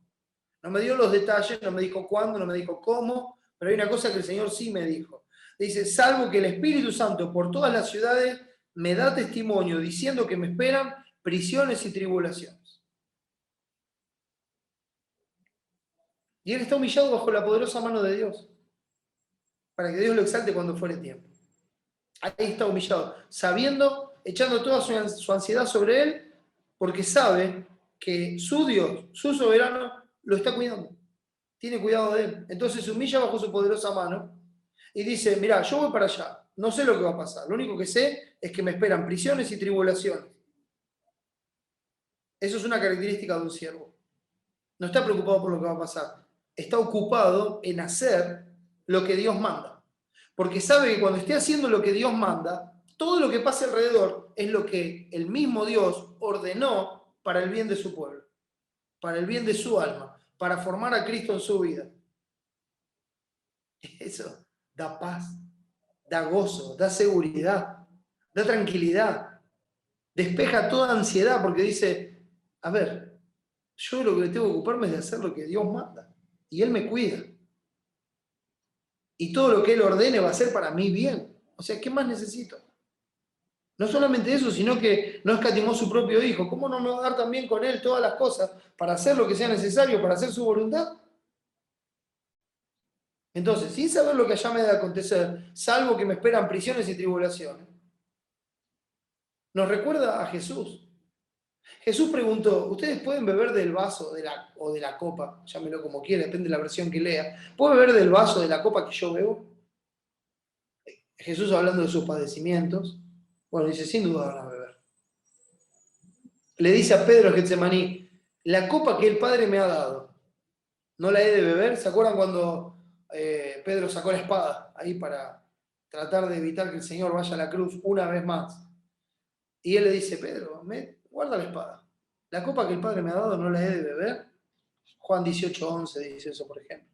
No me dio los detalles, no me dijo cuándo, no me dijo cómo, pero hay una cosa que el Señor sí me dijo. Dice, salvo que el Espíritu Santo por todas las ciudades me da testimonio diciendo que me esperan prisiones y tribulaciones. Y él está humillado bajo la poderosa mano de Dios, para que Dios lo exalte cuando fuere tiempo. Ahí está humillado, sabiendo, echando toda su ansiedad sobre él, porque sabe que su Dios, su soberano, lo está cuidando. Tiene cuidado de él. Entonces se humilla bajo su poderosa mano y dice, mira, yo voy para allá, no sé lo que va a pasar, lo único que sé es que me esperan prisiones y tribulaciones. Eso es una característica de un siervo. No está preocupado por lo que va a pasar, está ocupado en hacer lo que Dios manda. Porque sabe que cuando esté haciendo lo que Dios manda, todo lo que pase alrededor es lo que el mismo Dios ordenó para el bien de su pueblo, para el bien de su alma, para formar a Cristo en su vida. Eso da paz, da gozo, da seguridad, da tranquilidad, despeja toda ansiedad porque dice, a ver, yo lo que tengo que ocuparme es de hacer lo que Dios manda y Él me cuida. Y todo lo que Él ordene va a ser para mí bien. O sea, ¿qué más necesito? No solamente eso, sino que no escatimó su propio Hijo. ¿Cómo no me va a dar también con Él todas las cosas para hacer lo que sea necesario, para hacer su voluntad? Entonces, sin saber lo que allá me debe acontecer, salvo que me esperan prisiones y tribulaciones, nos recuerda a Jesús. Jesús preguntó, ¿ustedes pueden beber del vaso o de la copa? Llámelo como quiera, depende de la versión que lea. ¿Puedo beber del vaso de la copa que yo bebo? Jesús hablando de sus padecimientos. Bueno, dice, sin duda van a beber. Le dice a Pedro Getsemaní, la copa que el Padre me ha dado, ¿no la he de beber? ¿Se acuerdan cuando Pedro sacó la espada ahí para tratar de evitar que el Señor vaya a la cruz una vez más? Y él le dice, Pedro, guarda la espada. La copa que el Padre me ha dado, ¿no la he de beber? Juan 18:11 dice eso, por ejemplo.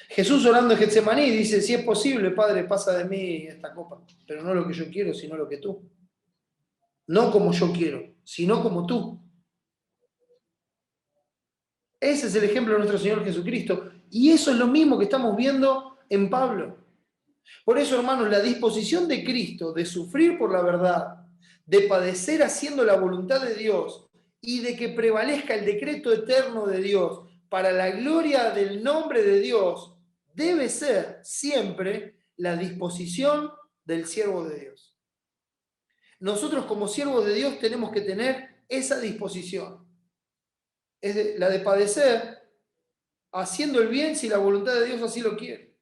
Jesús orando en Getsemaní dice, si es posible, Padre, pasa de mí esta copa, pero no lo que yo quiero, sino lo que tú. No como yo quiero, sino como tú. Ese es el ejemplo de nuestro Señor Jesucristo. Y eso es lo mismo que estamos viendo en Pablo. Por eso, hermanos, la disposición de Cristo de sufrir por la verdad, de padecer haciendo la voluntad de Dios y de que prevalezca el decreto eterno de Dios para la gloria del nombre de Dios, debe ser siempre la disposición del siervo de Dios. Nosotros como siervos de Dios tenemos que tener esa disposición. Es la de padecer haciendo el bien si la voluntad de Dios así lo quiere.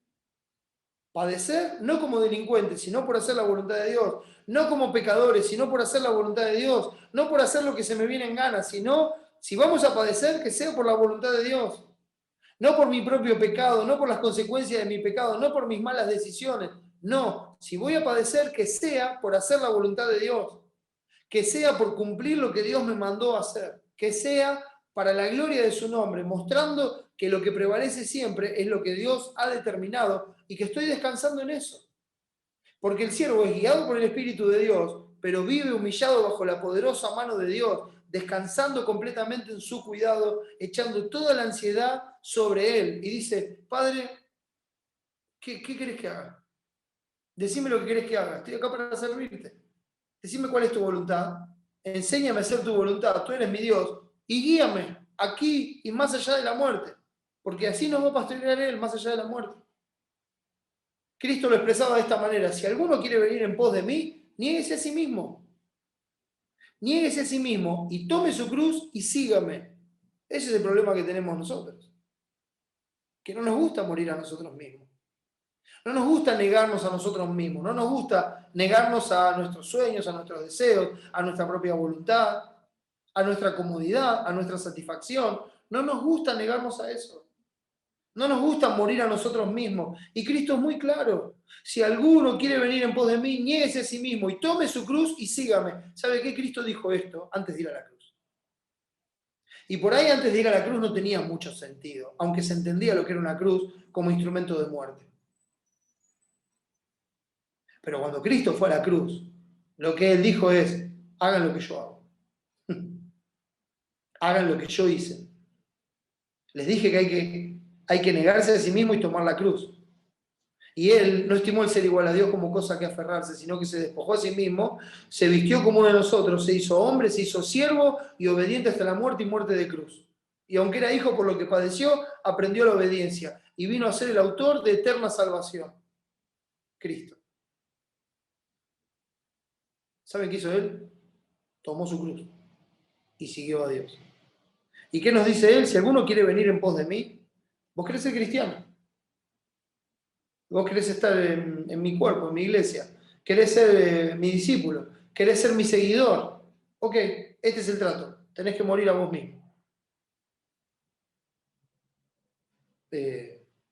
Padecer no como delincuentes, sino por hacer la voluntad de Dios. No como pecadores, sino por hacer la voluntad de Dios. No por hacer lo que se me viene en gana, sino si vamos a padecer, que sea por la voluntad de Dios. No por mi propio pecado, no por las consecuencias de mi pecado, no por mis malas decisiones. No, si voy a padecer, que sea por hacer la voluntad de Dios. Que sea por cumplir lo que Dios me mandó a hacer. Que sea para la gloria de su nombre, mostrando que lo que prevalece siempre es lo que Dios ha determinado y que estoy descansando en eso. Porque el siervo es guiado por el Espíritu de Dios, pero vive humillado bajo la poderosa mano de Dios, descansando completamente en su cuidado, echando toda la ansiedad sobre él. Y dice, Padre, ¿qué querés que haga? Decime lo que querés que haga, estoy acá para servirte. Decime cuál es tu voluntad, enséñame a hacer tu voluntad, tú eres mi Dios, y guíame aquí y más allá de la muerte, porque así nos va a pastorear Él más allá de la muerte. Cristo lo expresaba de esta manera, si alguno quiere venir en pos de mí, niéguese a sí mismo. Niéguese a sí mismo y tome su cruz y sígame. Ese es el problema que tenemos nosotros, que no nos gusta morir a nosotros mismos. No nos gusta negarnos a nosotros mismos, no nos gusta negarnos a nuestros sueños, a nuestros deseos, a nuestra propia voluntad, a nuestra comodidad, a nuestra satisfacción. No nos gusta negarnos a eso. No nos gusta morir a nosotros mismos. Y Cristo es muy claro. Si alguno quiere venir en pos de mí, niéguese a sí mismo y tome su cruz y sígame. ¿Sabe qué? Cristo dijo esto antes de ir a la cruz. Y por ahí antes de ir a la cruz no tenía mucho sentido, aunque se entendía lo que era una cruz como instrumento de muerte. Pero cuando Cristo fue a la cruz, lo que Él dijo es, hagan lo que yo hago. Hagan lo que yo hice. Les dije que hay que negarse a sí mismo y tomar la cruz. Y Él no estimó el ser igual a Dios como cosa que aferrarse, sino que se despojó a sí mismo, se vistió como uno de nosotros, se hizo hombre, se hizo siervo y obediente hasta la muerte y muerte de cruz. Y aunque era hijo por lo que padeció, aprendió la obediencia y vino a ser el autor de eterna salvación. Cristo. ¿Saben qué hizo Él? Tomó su cruz. y siguió a Dios. ¿Y qué nos dice él? Si alguno quiere venir en pos de mí, vos querés ser cristiano. Vos querés estar en mi cuerpo, en mi iglesia. Querés ser mi discípulo. Querés ser mi seguidor. Ok, este es el trato. Tenés que morir a vos mismo.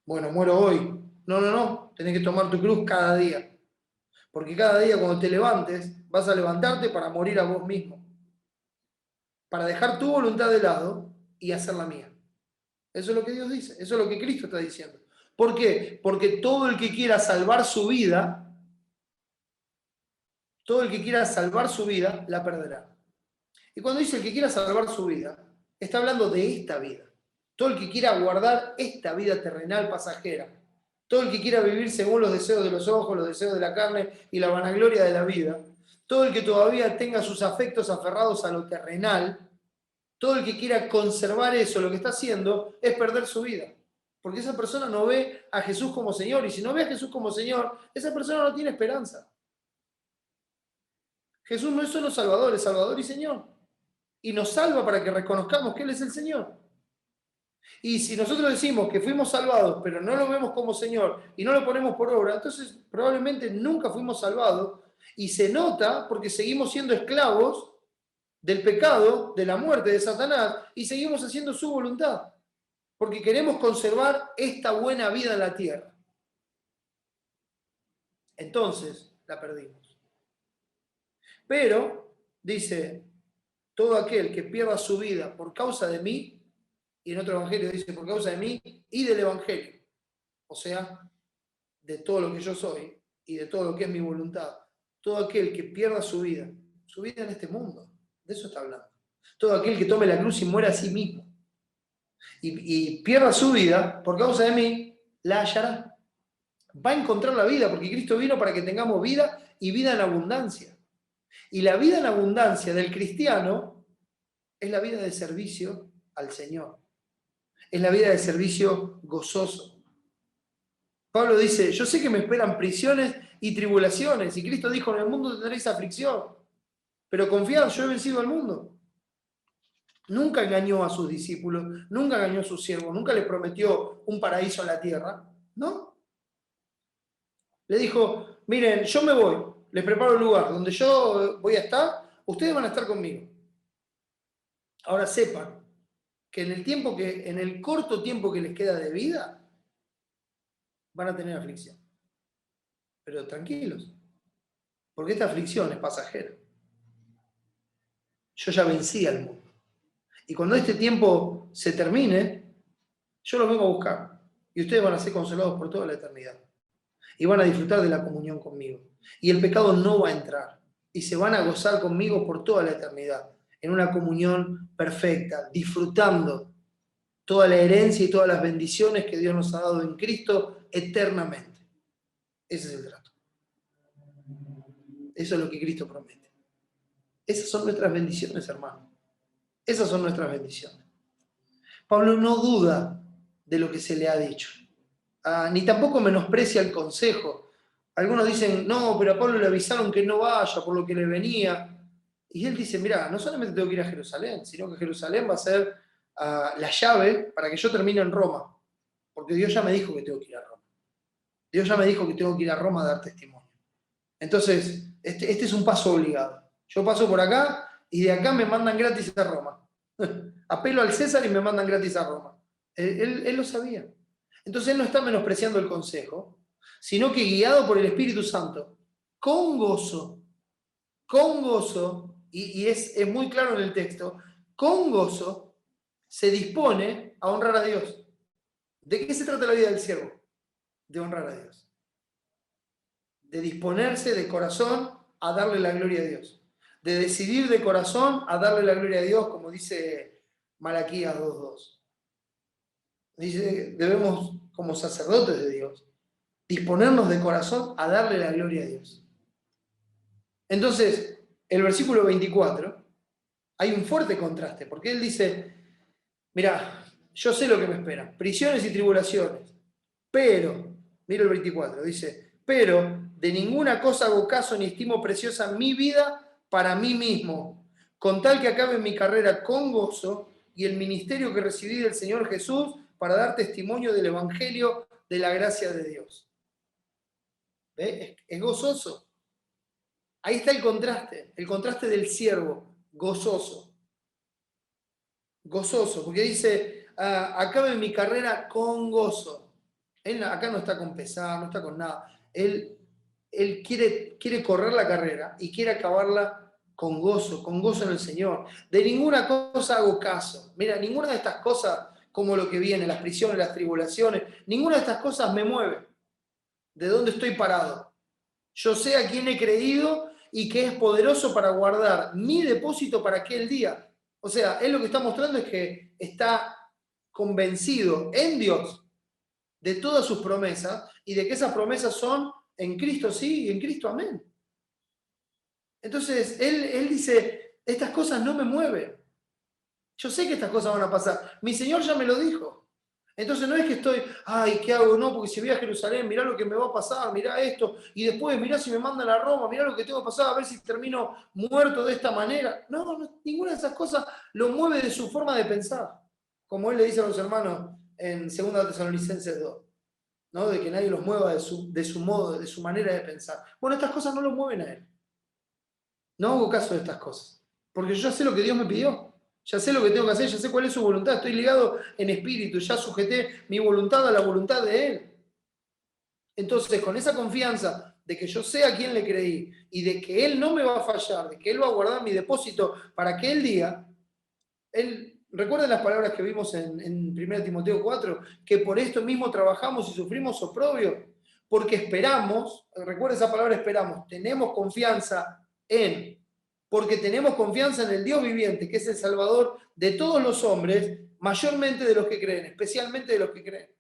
Bueno, muero hoy. No, no, no. Tenés que tomar tu cruz cada día. Porque cada día cuando te levantes, vas a levantarte para morir a vos mismo. Para dejar tu voluntad de lado y hacer la mía. Eso es lo que Dios dice. Eso es lo que Cristo está diciendo. ¿Por qué? Porque todo el que quiera salvar su vida, la perderá. Y cuando dice el que quiera salvar su vida, está hablando de esta vida. Todo el que quiera guardar esta vida terrenal pasajera, todo el que quiera vivir según los deseos de los ojos, los deseos de la carne y la vanagloria de la vida, todo el que todavía tenga sus afectos aferrados a lo terrenal, todo el que quiera conservar eso, lo que está haciendo, es perder su vida. Porque esa persona no ve a Jesús como Señor, y si no ve a Jesús como Señor, esa persona no tiene esperanza. Jesús no es solo Salvador, es Salvador y Señor. Y nos salva para que reconozcamos que Él es el Señor. Y si nosotros decimos que fuimos salvados, pero no lo vemos como Señor y no lo ponemos por obra, entonces probablemente nunca fuimos salvados y se nota porque seguimos siendo esclavos del pecado, de la muerte, de Satanás y seguimos haciendo su voluntad porque queremos conservar esta buena vida en la tierra. Entonces la perdimos. Pero, dice, todo aquel que pierda su vida por causa de mí, y en otro evangelio dice por causa de mí y del evangelio, o sea, de todo lo que yo soy y de todo lo que es mi voluntad, todo aquel que pierda su vida en este mundo, de eso está hablando. Todo aquel que tome la cruz y muera a sí mismo y pierda su vida por causa de mí, la hallará. Va a encontrar la vida porque Cristo vino para que tengamos vida y vida en abundancia. Y la vida en abundancia del cristiano es la vida de servicio al Señor. Es la vida de servicio gozoso. Pablo dice, yo sé que me esperan prisiones y tribulaciones. Y Cristo dijo, en el mundo tendréis aflicción. Pero confiad, yo he vencido al mundo. Nunca engañó a sus discípulos, nunca engañó a sus siervos, nunca les prometió un paraíso en la tierra. ¿No? Le dijo, miren, yo me voy, les preparo un lugar donde yo voy a estar, ustedes van a estar conmigo. Ahora sepan que en el corto tiempo que les queda de vida, van a tener aflicción. Pero tranquilos, porque esta aflicción es pasajera. Yo ya vencí al mundo. Y cuando este tiempo se termine, yo los vengo a buscar. Y ustedes van a ser consolados por toda la eternidad. Y van a disfrutar de la comunión conmigo. Y el pecado no va a entrar. Y se van a gozar conmigo por toda la eternidad. En una comunión perfecta, disfrutando toda la herencia y todas las bendiciones que Dios nos ha dado en Cristo eternamente. Ese es el trato. Eso es lo que Cristo promete. Esas son nuestras bendiciones, hermano. Esas son nuestras bendiciones. Pablo no duda de lo que se le ha dicho. Ni tampoco menosprecia el consejo. Algunos dicen, no, pero a Pablo le avisaron que no vaya por lo que le venía. Y él dice, mira, no solamente tengo que ir a Jerusalén, sino que Jerusalén va a ser la llave para que yo termine en Roma. Porque Dios ya me dijo que tengo que ir a Roma. Dios ya me dijo que tengo que ir a Roma a dar testimonio. Entonces, este es un paso obligado. Yo paso por acá y de acá me mandan gratis a Roma. Apelo al César y me mandan gratis a Roma. Él lo sabía. Entonces él no está menospreciando el consejo, sino que guiado por el Espíritu Santo, con gozo, y es muy claro en el texto, con gozo se dispone a honrar a Dios. ¿De qué se trata la vida del siervo? De honrar a Dios. De disponerse de corazón a darle la gloria a Dios. De decidir de corazón a darle la gloria a Dios, como dice Malaquías 2:2. Dice, debemos, como sacerdotes de Dios, disponernos de corazón a darle la gloria a Dios. Entonces, el versículo 24, hay un fuerte contraste, porque él dice, mira, yo sé lo que me espera, prisiones y tribulaciones, pero, mira el 24, dice, pero de ninguna cosa hago caso ni estimo preciosa mi vida para mí mismo, con tal que acabe mi carrera con gozo y el ministerio que recibí del Señor Jesús para dar testimonio del Evangelio de la gracia de Dios. ¿Ve? Es gozoso. Ahí está el contraste del siervo, gozoso. Gozoso, porque dice, acabe mi carrera con gozo. Él acá no está con pesar, no está con nada. Él quiere correr la carrera y quiere acabarla con gozo en el Señor. De ninguna cosa hago caso. Mira, ninguna de estas cosas, como lo que viene, las prisiones, las tribulaciones, ninguna de estas cosas me mueve. ¿De dónde estoy parado? Yo sé a quién he creído y que es poderoso para guardar mi depósito para aquel día. O sea, él lo que está mostrando es que está convencido en Dios de todas sus promesas y de que esas promesas son en Cristo sí y en Cristo amén. Entonces, él dice, estas cosas no me mueven. Yo sé que estas cosas van a pasar. Mi Señor ya me lo dijo. Entonces no es que estoy, ay, ¿qué hago? No, porque si voy a Jerusalén, mirá lo que me va a pasar, mirá esto, y después mirá si me mandan a Roma, mirá lo que tengo que pasar, a ver si termino muerto de esta manera. No, ninguna de esas cosas lo mueve de su forma de pensar. Como él le dice a los hermanos en 2 Tesalonicenses 2, ¿no? De que nadie los mueva de su modo, de su manera de pensar. Bueno, estas cosas no lo mueven a él. No hago caso de estas cosas, porque yo ya sé lo que Dios me pidió. Ya sé lo que tengo que hacer, ya sé cuál es su voluntad, estoy ligado en espíritu, ya sujeté mi voluntad a la voluntad de Él. Entonces, con esa confianza de que yo sé a quién le creí y de que Él no me va a fallar, de que Él va a guardar mi depósito para aquel día, recuerden las palabras que vimos en 1 Timoteo 4, que por esto mismo trabajamos y sufrimos oprobio, porque esperamos, recuerden esa palabra esperamos, tenemos confianza porque tenemos confianza en el Dios viviente, que es el Salvador de todos los hombres, mayormente de los que creen, especialmente de los que creen.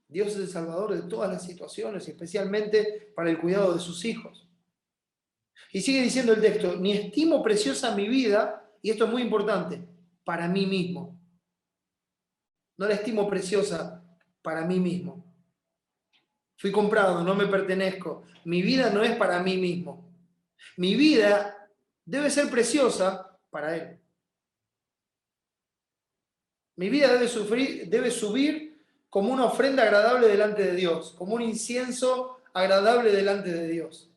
Dios es el Salvador de todas las situaciones, especialmente para el cuidado de sus hijos. Y sigue diciendo el texto, ni estimo preciosa mi vida, y esto es muy importante, para mí mismo. No la estimo preciosa para mí mismo. Fui comprado, no me pertenezco. Mi vida no es para mí mismo. Mi vida debe ser preciosa para Él. Mi vida debe subir como una ofrenda agradable delante de Dios, como un incienso agradable delante de Dios.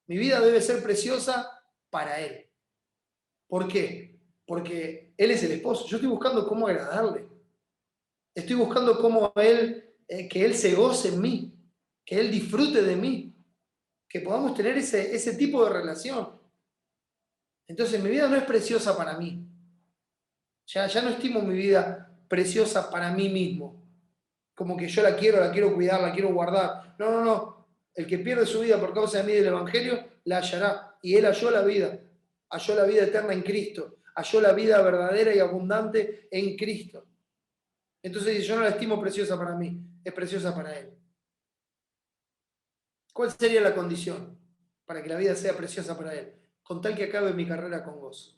Mi vida debe ser preciosa para Él. ¿Por qué? Porque Él es el esposo. Yo estoy buscando cómo agradarle. Estoy buscando cómo que Él se goce en mí, que Él disfrute de mí, que podamos tener ese tipo de relación. Entonces mi vida no es preciosa para mí. Ya no estimo mi vida preciosa para mí mismo. Como que yo la quiero cuidar, la quiero guardar. No. El que pierde su vida por causa de mí del Evangelio, la hallará. Y él halló la vida eterna en Cristo, halló la vida verdadera y abundante en Cristo. Entonces dice, yo no la estimo preciosa para mí, es preciosa para Él. ¿Cuál sería la condición para que la vida sea preciosa para Él? Con tal que acabe mi carrera con gozo.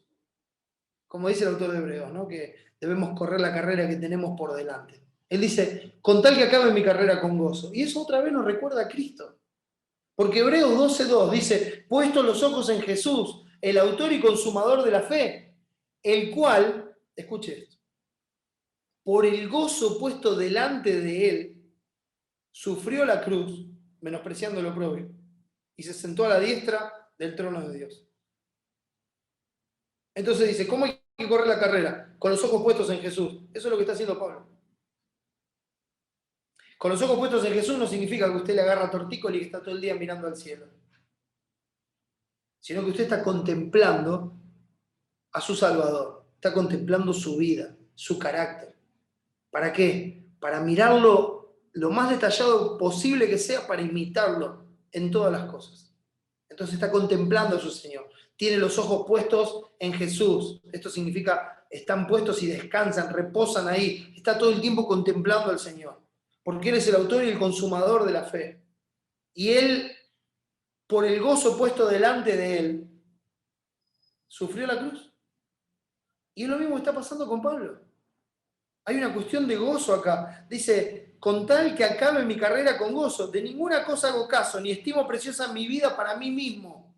Como dice el autor de Hebreos, ¿no? Que debemos correr la carrera que tenemos por delante. Él dice, con tal que acabe mi carrera con gozo. Y eso otra vez nos recuerda a Cristo. Porque Hebreos 12:2 dice, puesto los ojos en Jesús, el autor y consumador de la fe, el cual, escuche esto, por el gozo puesto delante de él, sufrió la cruz, menospreciando lo propio, y se sentó a la diestra del trono de Dios. Entonces dice, ¿cómo hay que correr la carrera? Con los ojos puestos en Jesús. Eso es lo que está haciendo Pablo. Con los ojos puestos en Jesús no significa que usted le agarra tortícolis y está todo el día mirando al cielo, sino que usted está contemplando a su Salvador, está contemplando su vida, su carácter. ¿Para qué? Para mirarlo lo más detallado posible que sea, para imitarlo en todas las cosas. Entonces está contemplando a su Señor. Tiene los ojos puestos en Jesús. Esto significa, están puestos y descansan, reposan ahí. Está todo el tiempo contemplando al Señor. Porque Él es el autor y el consumador de la fe. Y Él, por el gozo puesto delante de Él, sufrió la cruz. Y es lo mismo que está pasando con Pablo. Hay una cuestión de gozo acá. Dice, con tal que acabe mi carrera con gozo, de ninguna cosa hago caso, ni estimo preciosa mi vida para mí mismo.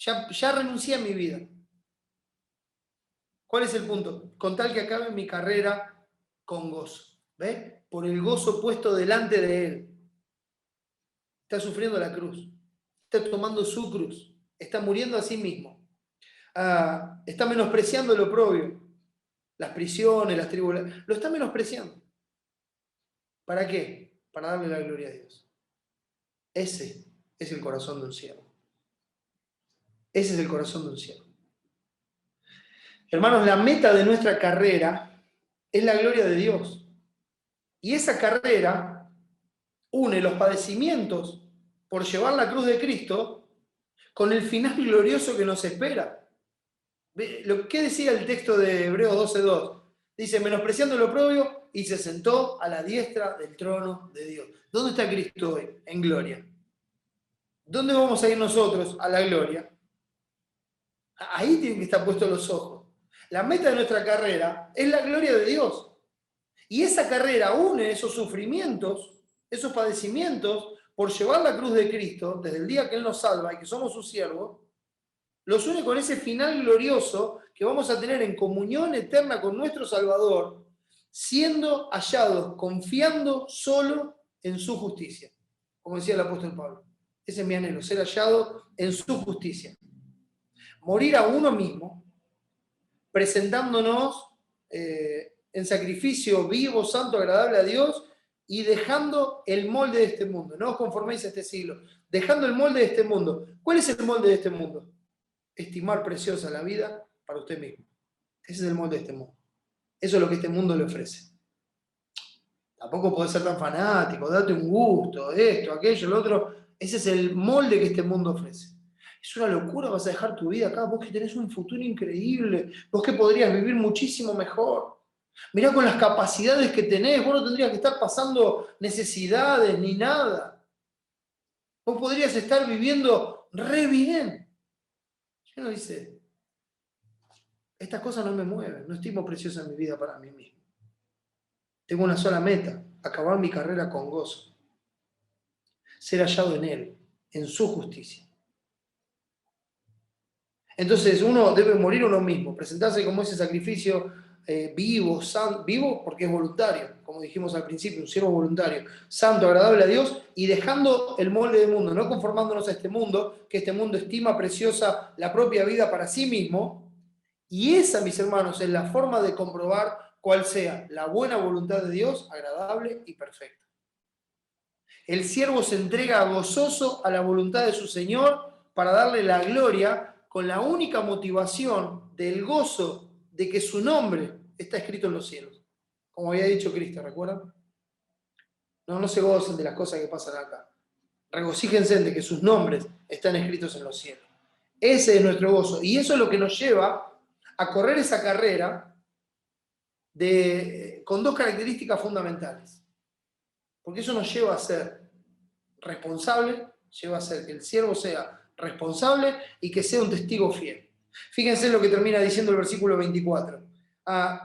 Ya renuncié a mi vida. ¿Cuál es el punto? Con tal que acabe mi carrera con gozo. ¿Ves? Por el gozo puesto delante de Él. Está sufriendo la cruz. Está tomando su cruz. Está muriendo a sí mismo. Está menospreciando lo propio. Las prisiones, las tribulaciones. Lo está menospreciando. ¿Para qué? Para darle la gloria a Dios. Ese es el corazón de un siervo. Ese es el corazón de un siervo. Hermanos, la meta de nuestra carrera es la gloria de Dios. Y esa carrera une los padecimientos por llevar la cruz de Cristo con el final glorioso que nos espera. ¿Qué decía el texto de Hebreos 12:2? Dice, menospreciando lo propio, y se sentó a la diestra del trono de Dios. ¿Dónde está Cristo hoy? En gloria. ¿Dónde vamos a ir nosotros? A la gloria. Ahí tienen que estar puestos los ojos. La meta de nuestra carrera es la gloria de Dios. Y esa carrera une esos sufrimientos, esos padecimientos, por llevar la cruz de Cristo, desde el día que Él nos salva y que somos sus siervos, los une con ese final glorioso que vamos a tener en comunión eterna con nuestro Salvador, siendo hallados, confiando solo en su justicia. Como decía el apóstol Pablo. Ese es mi anhelo, ser hallado en su justicia. Morir a uno mismo, presentándonos en sacrificio vivo, santo, agradable a Dios y dejando el molde de este mundo. No os conforméis a este siglo, dejando el molde de este mundo. ¿Cuál es el molde de este mundo? Estimar preciosa la vida para usted mismo. Ese es el molde de este mundo. Eso es lo que este mundo le ofrece. Tampoco podés ser tan fanático, date un gusto, esto, aquello, lo otro. Ese es el molde que este mundo ofrece. Es una locura, vas a dejar tu vida acá, vos que tenés un futuro increíble, vos que podrías vivir muchísimo mejor. Mirá con las capacidades que tenés, vos no tendrías que estar pasando necesidades ni nada. Vos podrías estar viviendo re bien. Y uno dice, estas cosas no me mueven, no estimo preciosa mi vida para mí mismo. Tengo una sola meta, acabar mi carrera con gozo. Ser hallado en Él, en su justicia. Entonces uno debe morir uno mismo, presentarse como ese sacrificio vivo porque es voluntario, como dijimos al principio, un siervo voluntario, santo, agradable a Dios y dejando el molde del mundo, no conformándonos a este mundo, que este mundo estima preciosa la propia vida para sí mismo. Y esa, mis hermanos, es la forma de comprobar cuál sea la buena voluntad de Dios, agradable y perfecta. El siervo se entrega gozoso a la voluntad de su Señor para darle la gloria con la única motivación del gozo de que su nombre está escrito en los cielos. Como había dicho Cristo, ¿recuerdan? No se gocen de las cosas que pasan acá. Regocíjense de que sus nombres están escritos en los cielos. Ese es nuestro gozo. Y eso es lo que nos lleva a correr esa carrera con dos características fundamentales. Porque eso nos lleva a ser responsable, lleva a ser que el siervo sea responsable y que sea un testigo fiel. Fíjense lo que termina diciendo el versículo 24.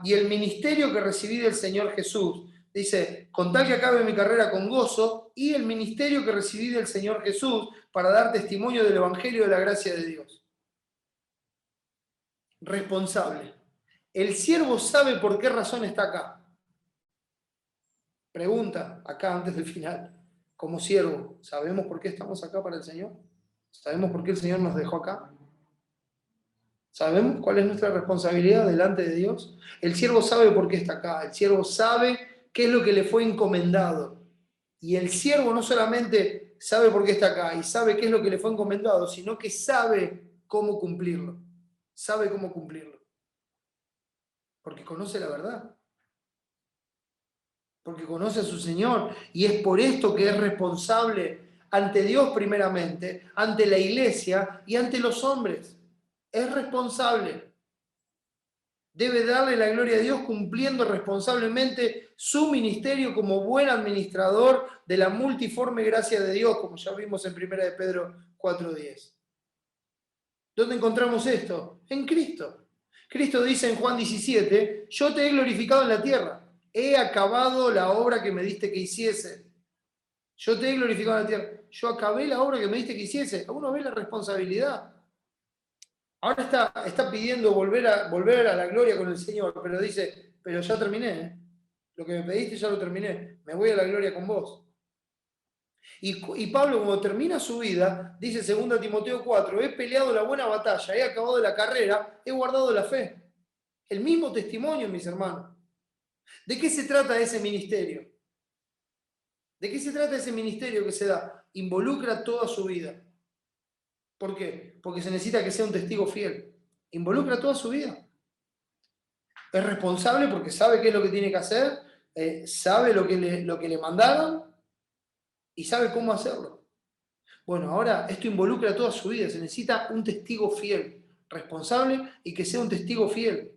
Y el ministerio que recibí del Señor Jesús, dice, con tal que acabe mi carrera con gozo, y el ministerio que recibí del Señor Jesús para dar testimonio del Evangelio de la gracia de Dios. Responsable. El siervo sabe por qué razón está acá. Pregunta acá antes del final. Como siervo, ¿sabemos por qué estamos acá para el Señor? ¿Sabemos por qué el Señor nos dejó acá? ¿Sabemos cuál es nuestra responsabilidad delante de Dios? El siervo sabe por qué está acá. El siervo sabe qué es lo que le fue encomendado. Y el siervo no solamente sabe por qué está acá y sabe qué es lo que le fue encomendado, sino que sabe cómo cumplirlo. Sabe cómo cumplirlo. Porque conoce la verdad. Porque conoce a su Señor y es por esto que es responsable ante Dios primeramente, ante la iglesia y ante los hombres. Es responsable. Debe darle la gloria a Dios cumpliendo responsablemente su ministerio como buen administrador de la multiforme gracia de Dios, como ya vimos en 1 de Pedro 4:10. ¿Dónde encontramos esto? En Cristo. Cristo dice en Juan 17, yo te he glorificado en la tierra. He acabado la obra que me diste que hiciese. Yo te he glorificado en la tierra. Yo acabé la obra que me diste que hiciese. Uno ve la responsabilidad. Ahora está pidiendo volver a la gloria con el Señor, pero dice, pero ya terminé, ¿eh? Lo que me pediste ya lo terminé, me voy a la gloria con vos. Y Pablo, cuando termina su vida, dice 2 Timoteo 4, he peleado la buena batalla, he acabado la carrera, he guardado la fe. El mismo testimonio, mis hermanos. ¿De qué se trata ese ministerio? ¿De qué se trata ese ministerio que se da? Involucra toda su vida. ¿Por qué? Porque se necesita que sea un testigo fiel. Involucra toda su vida. Es responsable porque sabe qué es lo que tiene que hacer, sabe lo que le mandaron y sabe cómo hacerlo. Bueno, ahora esto involucra toda su vida. Se necesita un testigo fiel, responsable y que sea un testigo fiel.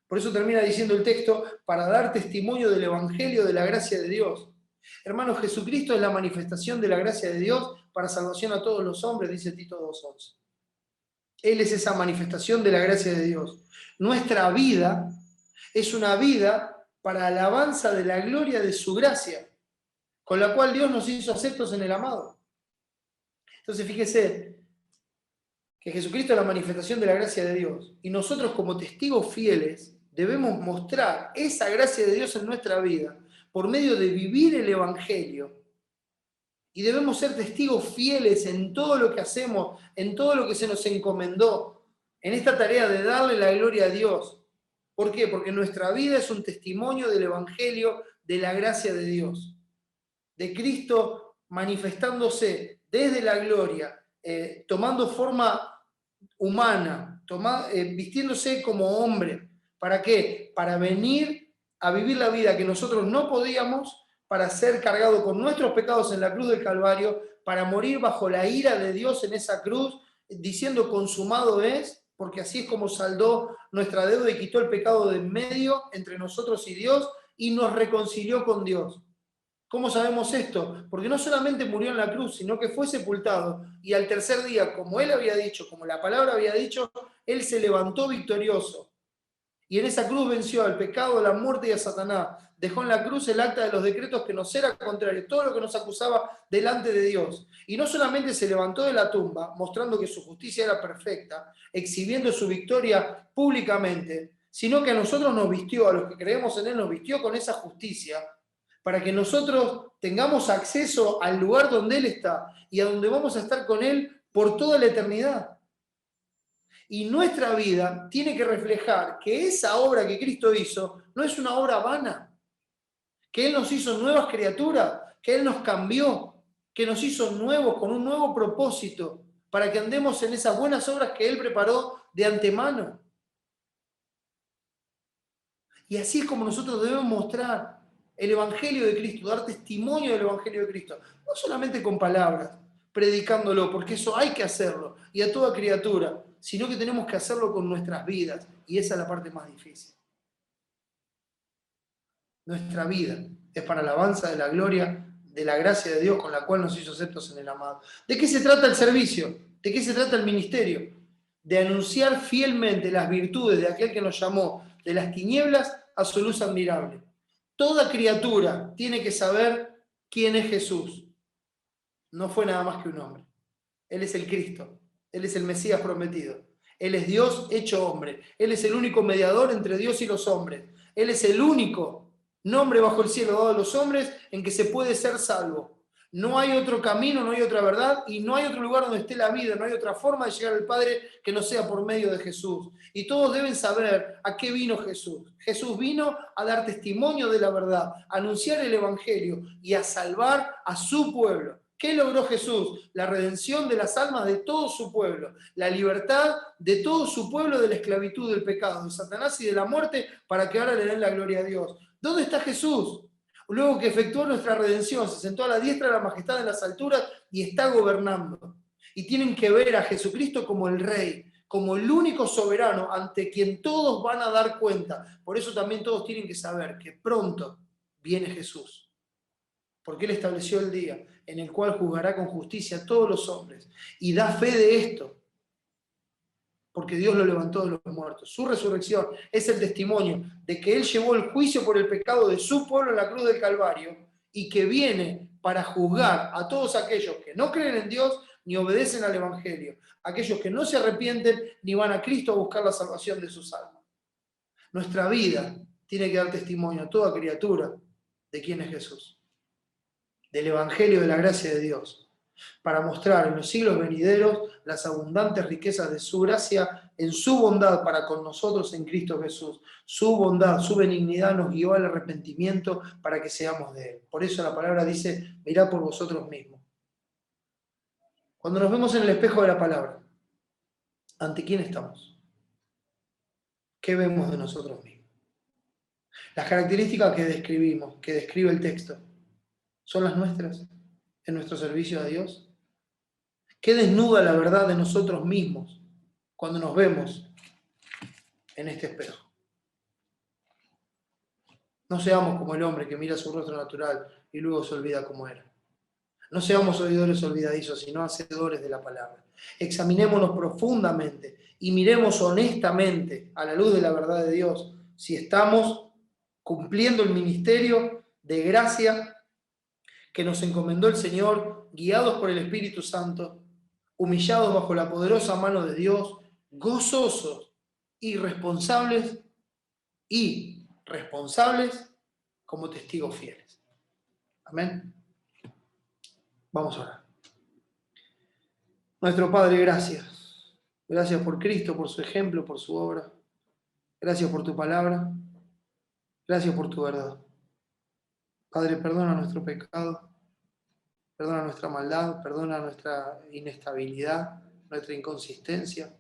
Por eso termina diciendo el texto, para dar testimonio del Evangelio de la gracia de Dios. Hermanos, Jesucristo es la manifestación de la gracia de Dios para salvación a todos los hombres, dice Tito 2:11. Él es esa manifestación de la gracia de Dios. Nuestra vida es una vida para alabanza de la gloria de su gracia, con la cual Dios nos hizo aceptos en el amado. Entonces fíjese que Jesucristo es la manifestación de la gracia de Dios y nosotros como testigos fieles debemos mostrar esa gracia de Dios en nuestra vida por medio de vivir el Evangelio. Y debemos ser testigos fieles en todo lo que hacemos, en todo lo que se nos encomendó, en esta tarea de darle la gloria a Dios. ¿Por qué? Porque nuestra vida es un testimonio del Evangelio, de la gracia de Dios, de Cristo manifestándose desde la gloria, tomando forma humana, vistiéndose como hombre. ¿Para qué? Para venir a vivir la vida que nosotros no podíamos, para ser cargado con nuestros pecados en la cruz del Calvario, para morir bajo la ira de Dios en esa cruz, diciendo consumado es, porque así es como saldó nuestra deuda y quitó el pecado de en medio entre nosotros y Dios y nos reconcilió con Dios. ¿Cómo sabemos esto? Porque no solamente murió en la cruz, sino que fue sepultado y al tercer día, como él había dicho, como la palabra había dicho, él se levantó victorioso. Y en esa cruz venció al pecado, a la muerte y a Satanás. Dejó en la cruz el acta de los decretos que nos era contrario, todo lo que nos acusaba delante de Dios. Y no solamente se levantó de la tumba, mostrando que su justicia era perfecta, exhibiendo su victoria públicamente, sino que a nosotros nos vistió, a los que creemos en él, nos vistió con esa justicia, para que nosotros tengamos acceso al lugar donde él está y a donde vamos a estar con él por toda la eternidad. Y nuestra vida tiene que reflejar que esa obra que Cristo hizo no es una obra vana, que Él nos hizo nuevas criaturas, que Él nos cambió, que nos hizo nuevos con un nuevo propósito, para que andemos en esas buenas obras que Él preparó de antemano. Y así es como nosotros debemos mostrar el Evangelio de Cristo, dar testimonio del Evangelio de Cristo, no solamente con palabras, predicándolo, porque eso hay que hacerlo, y a toda criatura, sino que tenemos que hacerlo con nuestras vidas, y esa es la parte más difícil. Nuestra vida es para alabanza de la gloria, de la gracia de Dios con la cual nos hizo aceptos en el amado. ¿De qué se trata el servicio? ¿De qué se trata el ministerio? De anunciar fielmente las virtudes de aquel que nos llamó de las tinieblas a su luz admirable. Toda criatura tiene que saber quién es Jesús. No fue nada más que un hombre. Él es el Cristo. Él es el Mesías prometido. Él es Dios hecho hombre. Él es el único mediador entre Dios y los hombres. Él es el único nombre bajo el cielo dado a los hombres en que se puede ser salvo. No hay otro camino, no hay otra verdad y no hay otro lugar donde esté la vida, no hay otra forma de llegar al Padre que no sea por medio de Jesús. Y todos deben saber a qué vino Jesús. Jesús vino a dar testimonio de la verdad, a anunciar el Evangelio y a salvar a su pueblo. ¿Qué logró Jesús? La redención de las almas de todo su pueblo, la libertad de todo su pueblo de la esclavitud del pecado, de Satanás y de la muerte, para que ahora le den la gloria a Dios. ¿Dónde está Jesús? Luego que efectuó nuestra redención, se sentó a la diestra de la majestad en las alturas y está gobernando. Y tienen que ver a Jesucristo como el Rey, como el único soberano ante quien todos van a dar cuenta. Por eso también todos tienen que saber que pronto viene Jesús. Porque Él estableció el día en el cual juzgará con justicia a todos los hombres. Y da fe de esto. Porque Dios lo levantó de los muertos. Su resurrección es el testimonio de que Él llevó el juicio por el pecado de su pueblo en la cruz del Calvario y que viene para juzgar a todos aquellos que no creen en Dios, ni obedecen al Evangelio, aquellos que no se arrepienten ni van a Cristo a buscar la salvación de sus almas. Nuestra vida tiene que dar testimonio a toda criatura de quién es Jesús, del Evangelio de la gracia de Dios, para mostrar en los siglos venideros las abundantes riquezas de su gracia en su bondad para con nosotros en Cristo Jesús. Su bondad, su benignidad nos guió al arrepentimiento para que seamos de Él. Por eso la palabra dice, mirad por vosotros mismos. Cuando nos vemos en el espejo de la palabra, ¿ante quién estamos? ¿Qué vemos de nosotros mismos? Las características que describimos, que describe el texto, ¿son las nuestras en nuestro servicio a Dios? ¿Qué desnuda la verdad de nosotros mismos cuando nos vemos en este espejo? No seamos como el hombre que mira su rostro natural y luego se olvida cómo era. No seamos oidores olvidadizos, sino hacedores de la palabra. Examinémonos profundamente y miremos honestamente a la luz de la verdad de Dios si estamos cumpliendo el ministerio de gracia que nos encomendó el Señor, guiados por el Espíritu Santo, humillados bajo la poderosa mano de Dios, gozosos y responsables como testigos fieles. Amén. Vamos a orar. Nuestro Padre, gracias. Gracias por Cristo, por su ejemplo, por su obra. Gracias por tu palabra. Gracias por tu verdad. Padre, perdona nuestro pecado. Perdona nuestra maldad. Perdona nuestra inestabilidad, nuestra inconsistencia.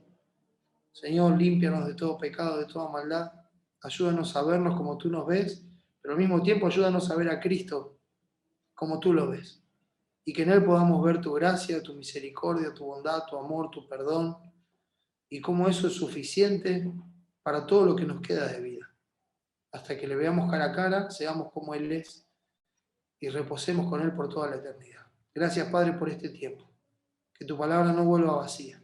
Señor, límpianos de todo pecado, de toda maldad. Ayúdanos a vernos como tú nos ves, pero al mismo tiempo ayúdanos a ver a Cristo como tú lo ves. Y que en Él podamos ver tu gracia, tu misericordia, tu bondad, tu amor, tu perdón, y cómo eso es suficiente para todo lo que nos queda de vida. Hasta que le veamos cara a cara, seamos como Él es y reposemos con Él por toda la eternidad. Gracias, Padre, por este tiempo. Que tu palabra no vuelva vacía.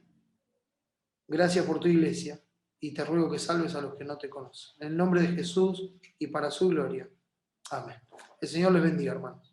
Gracias por tu iglesia y te ruego que salves a los que no te conocen. En el nombre de Jesús y para su gloria. Amén. El Señor les bendiga, hermanos.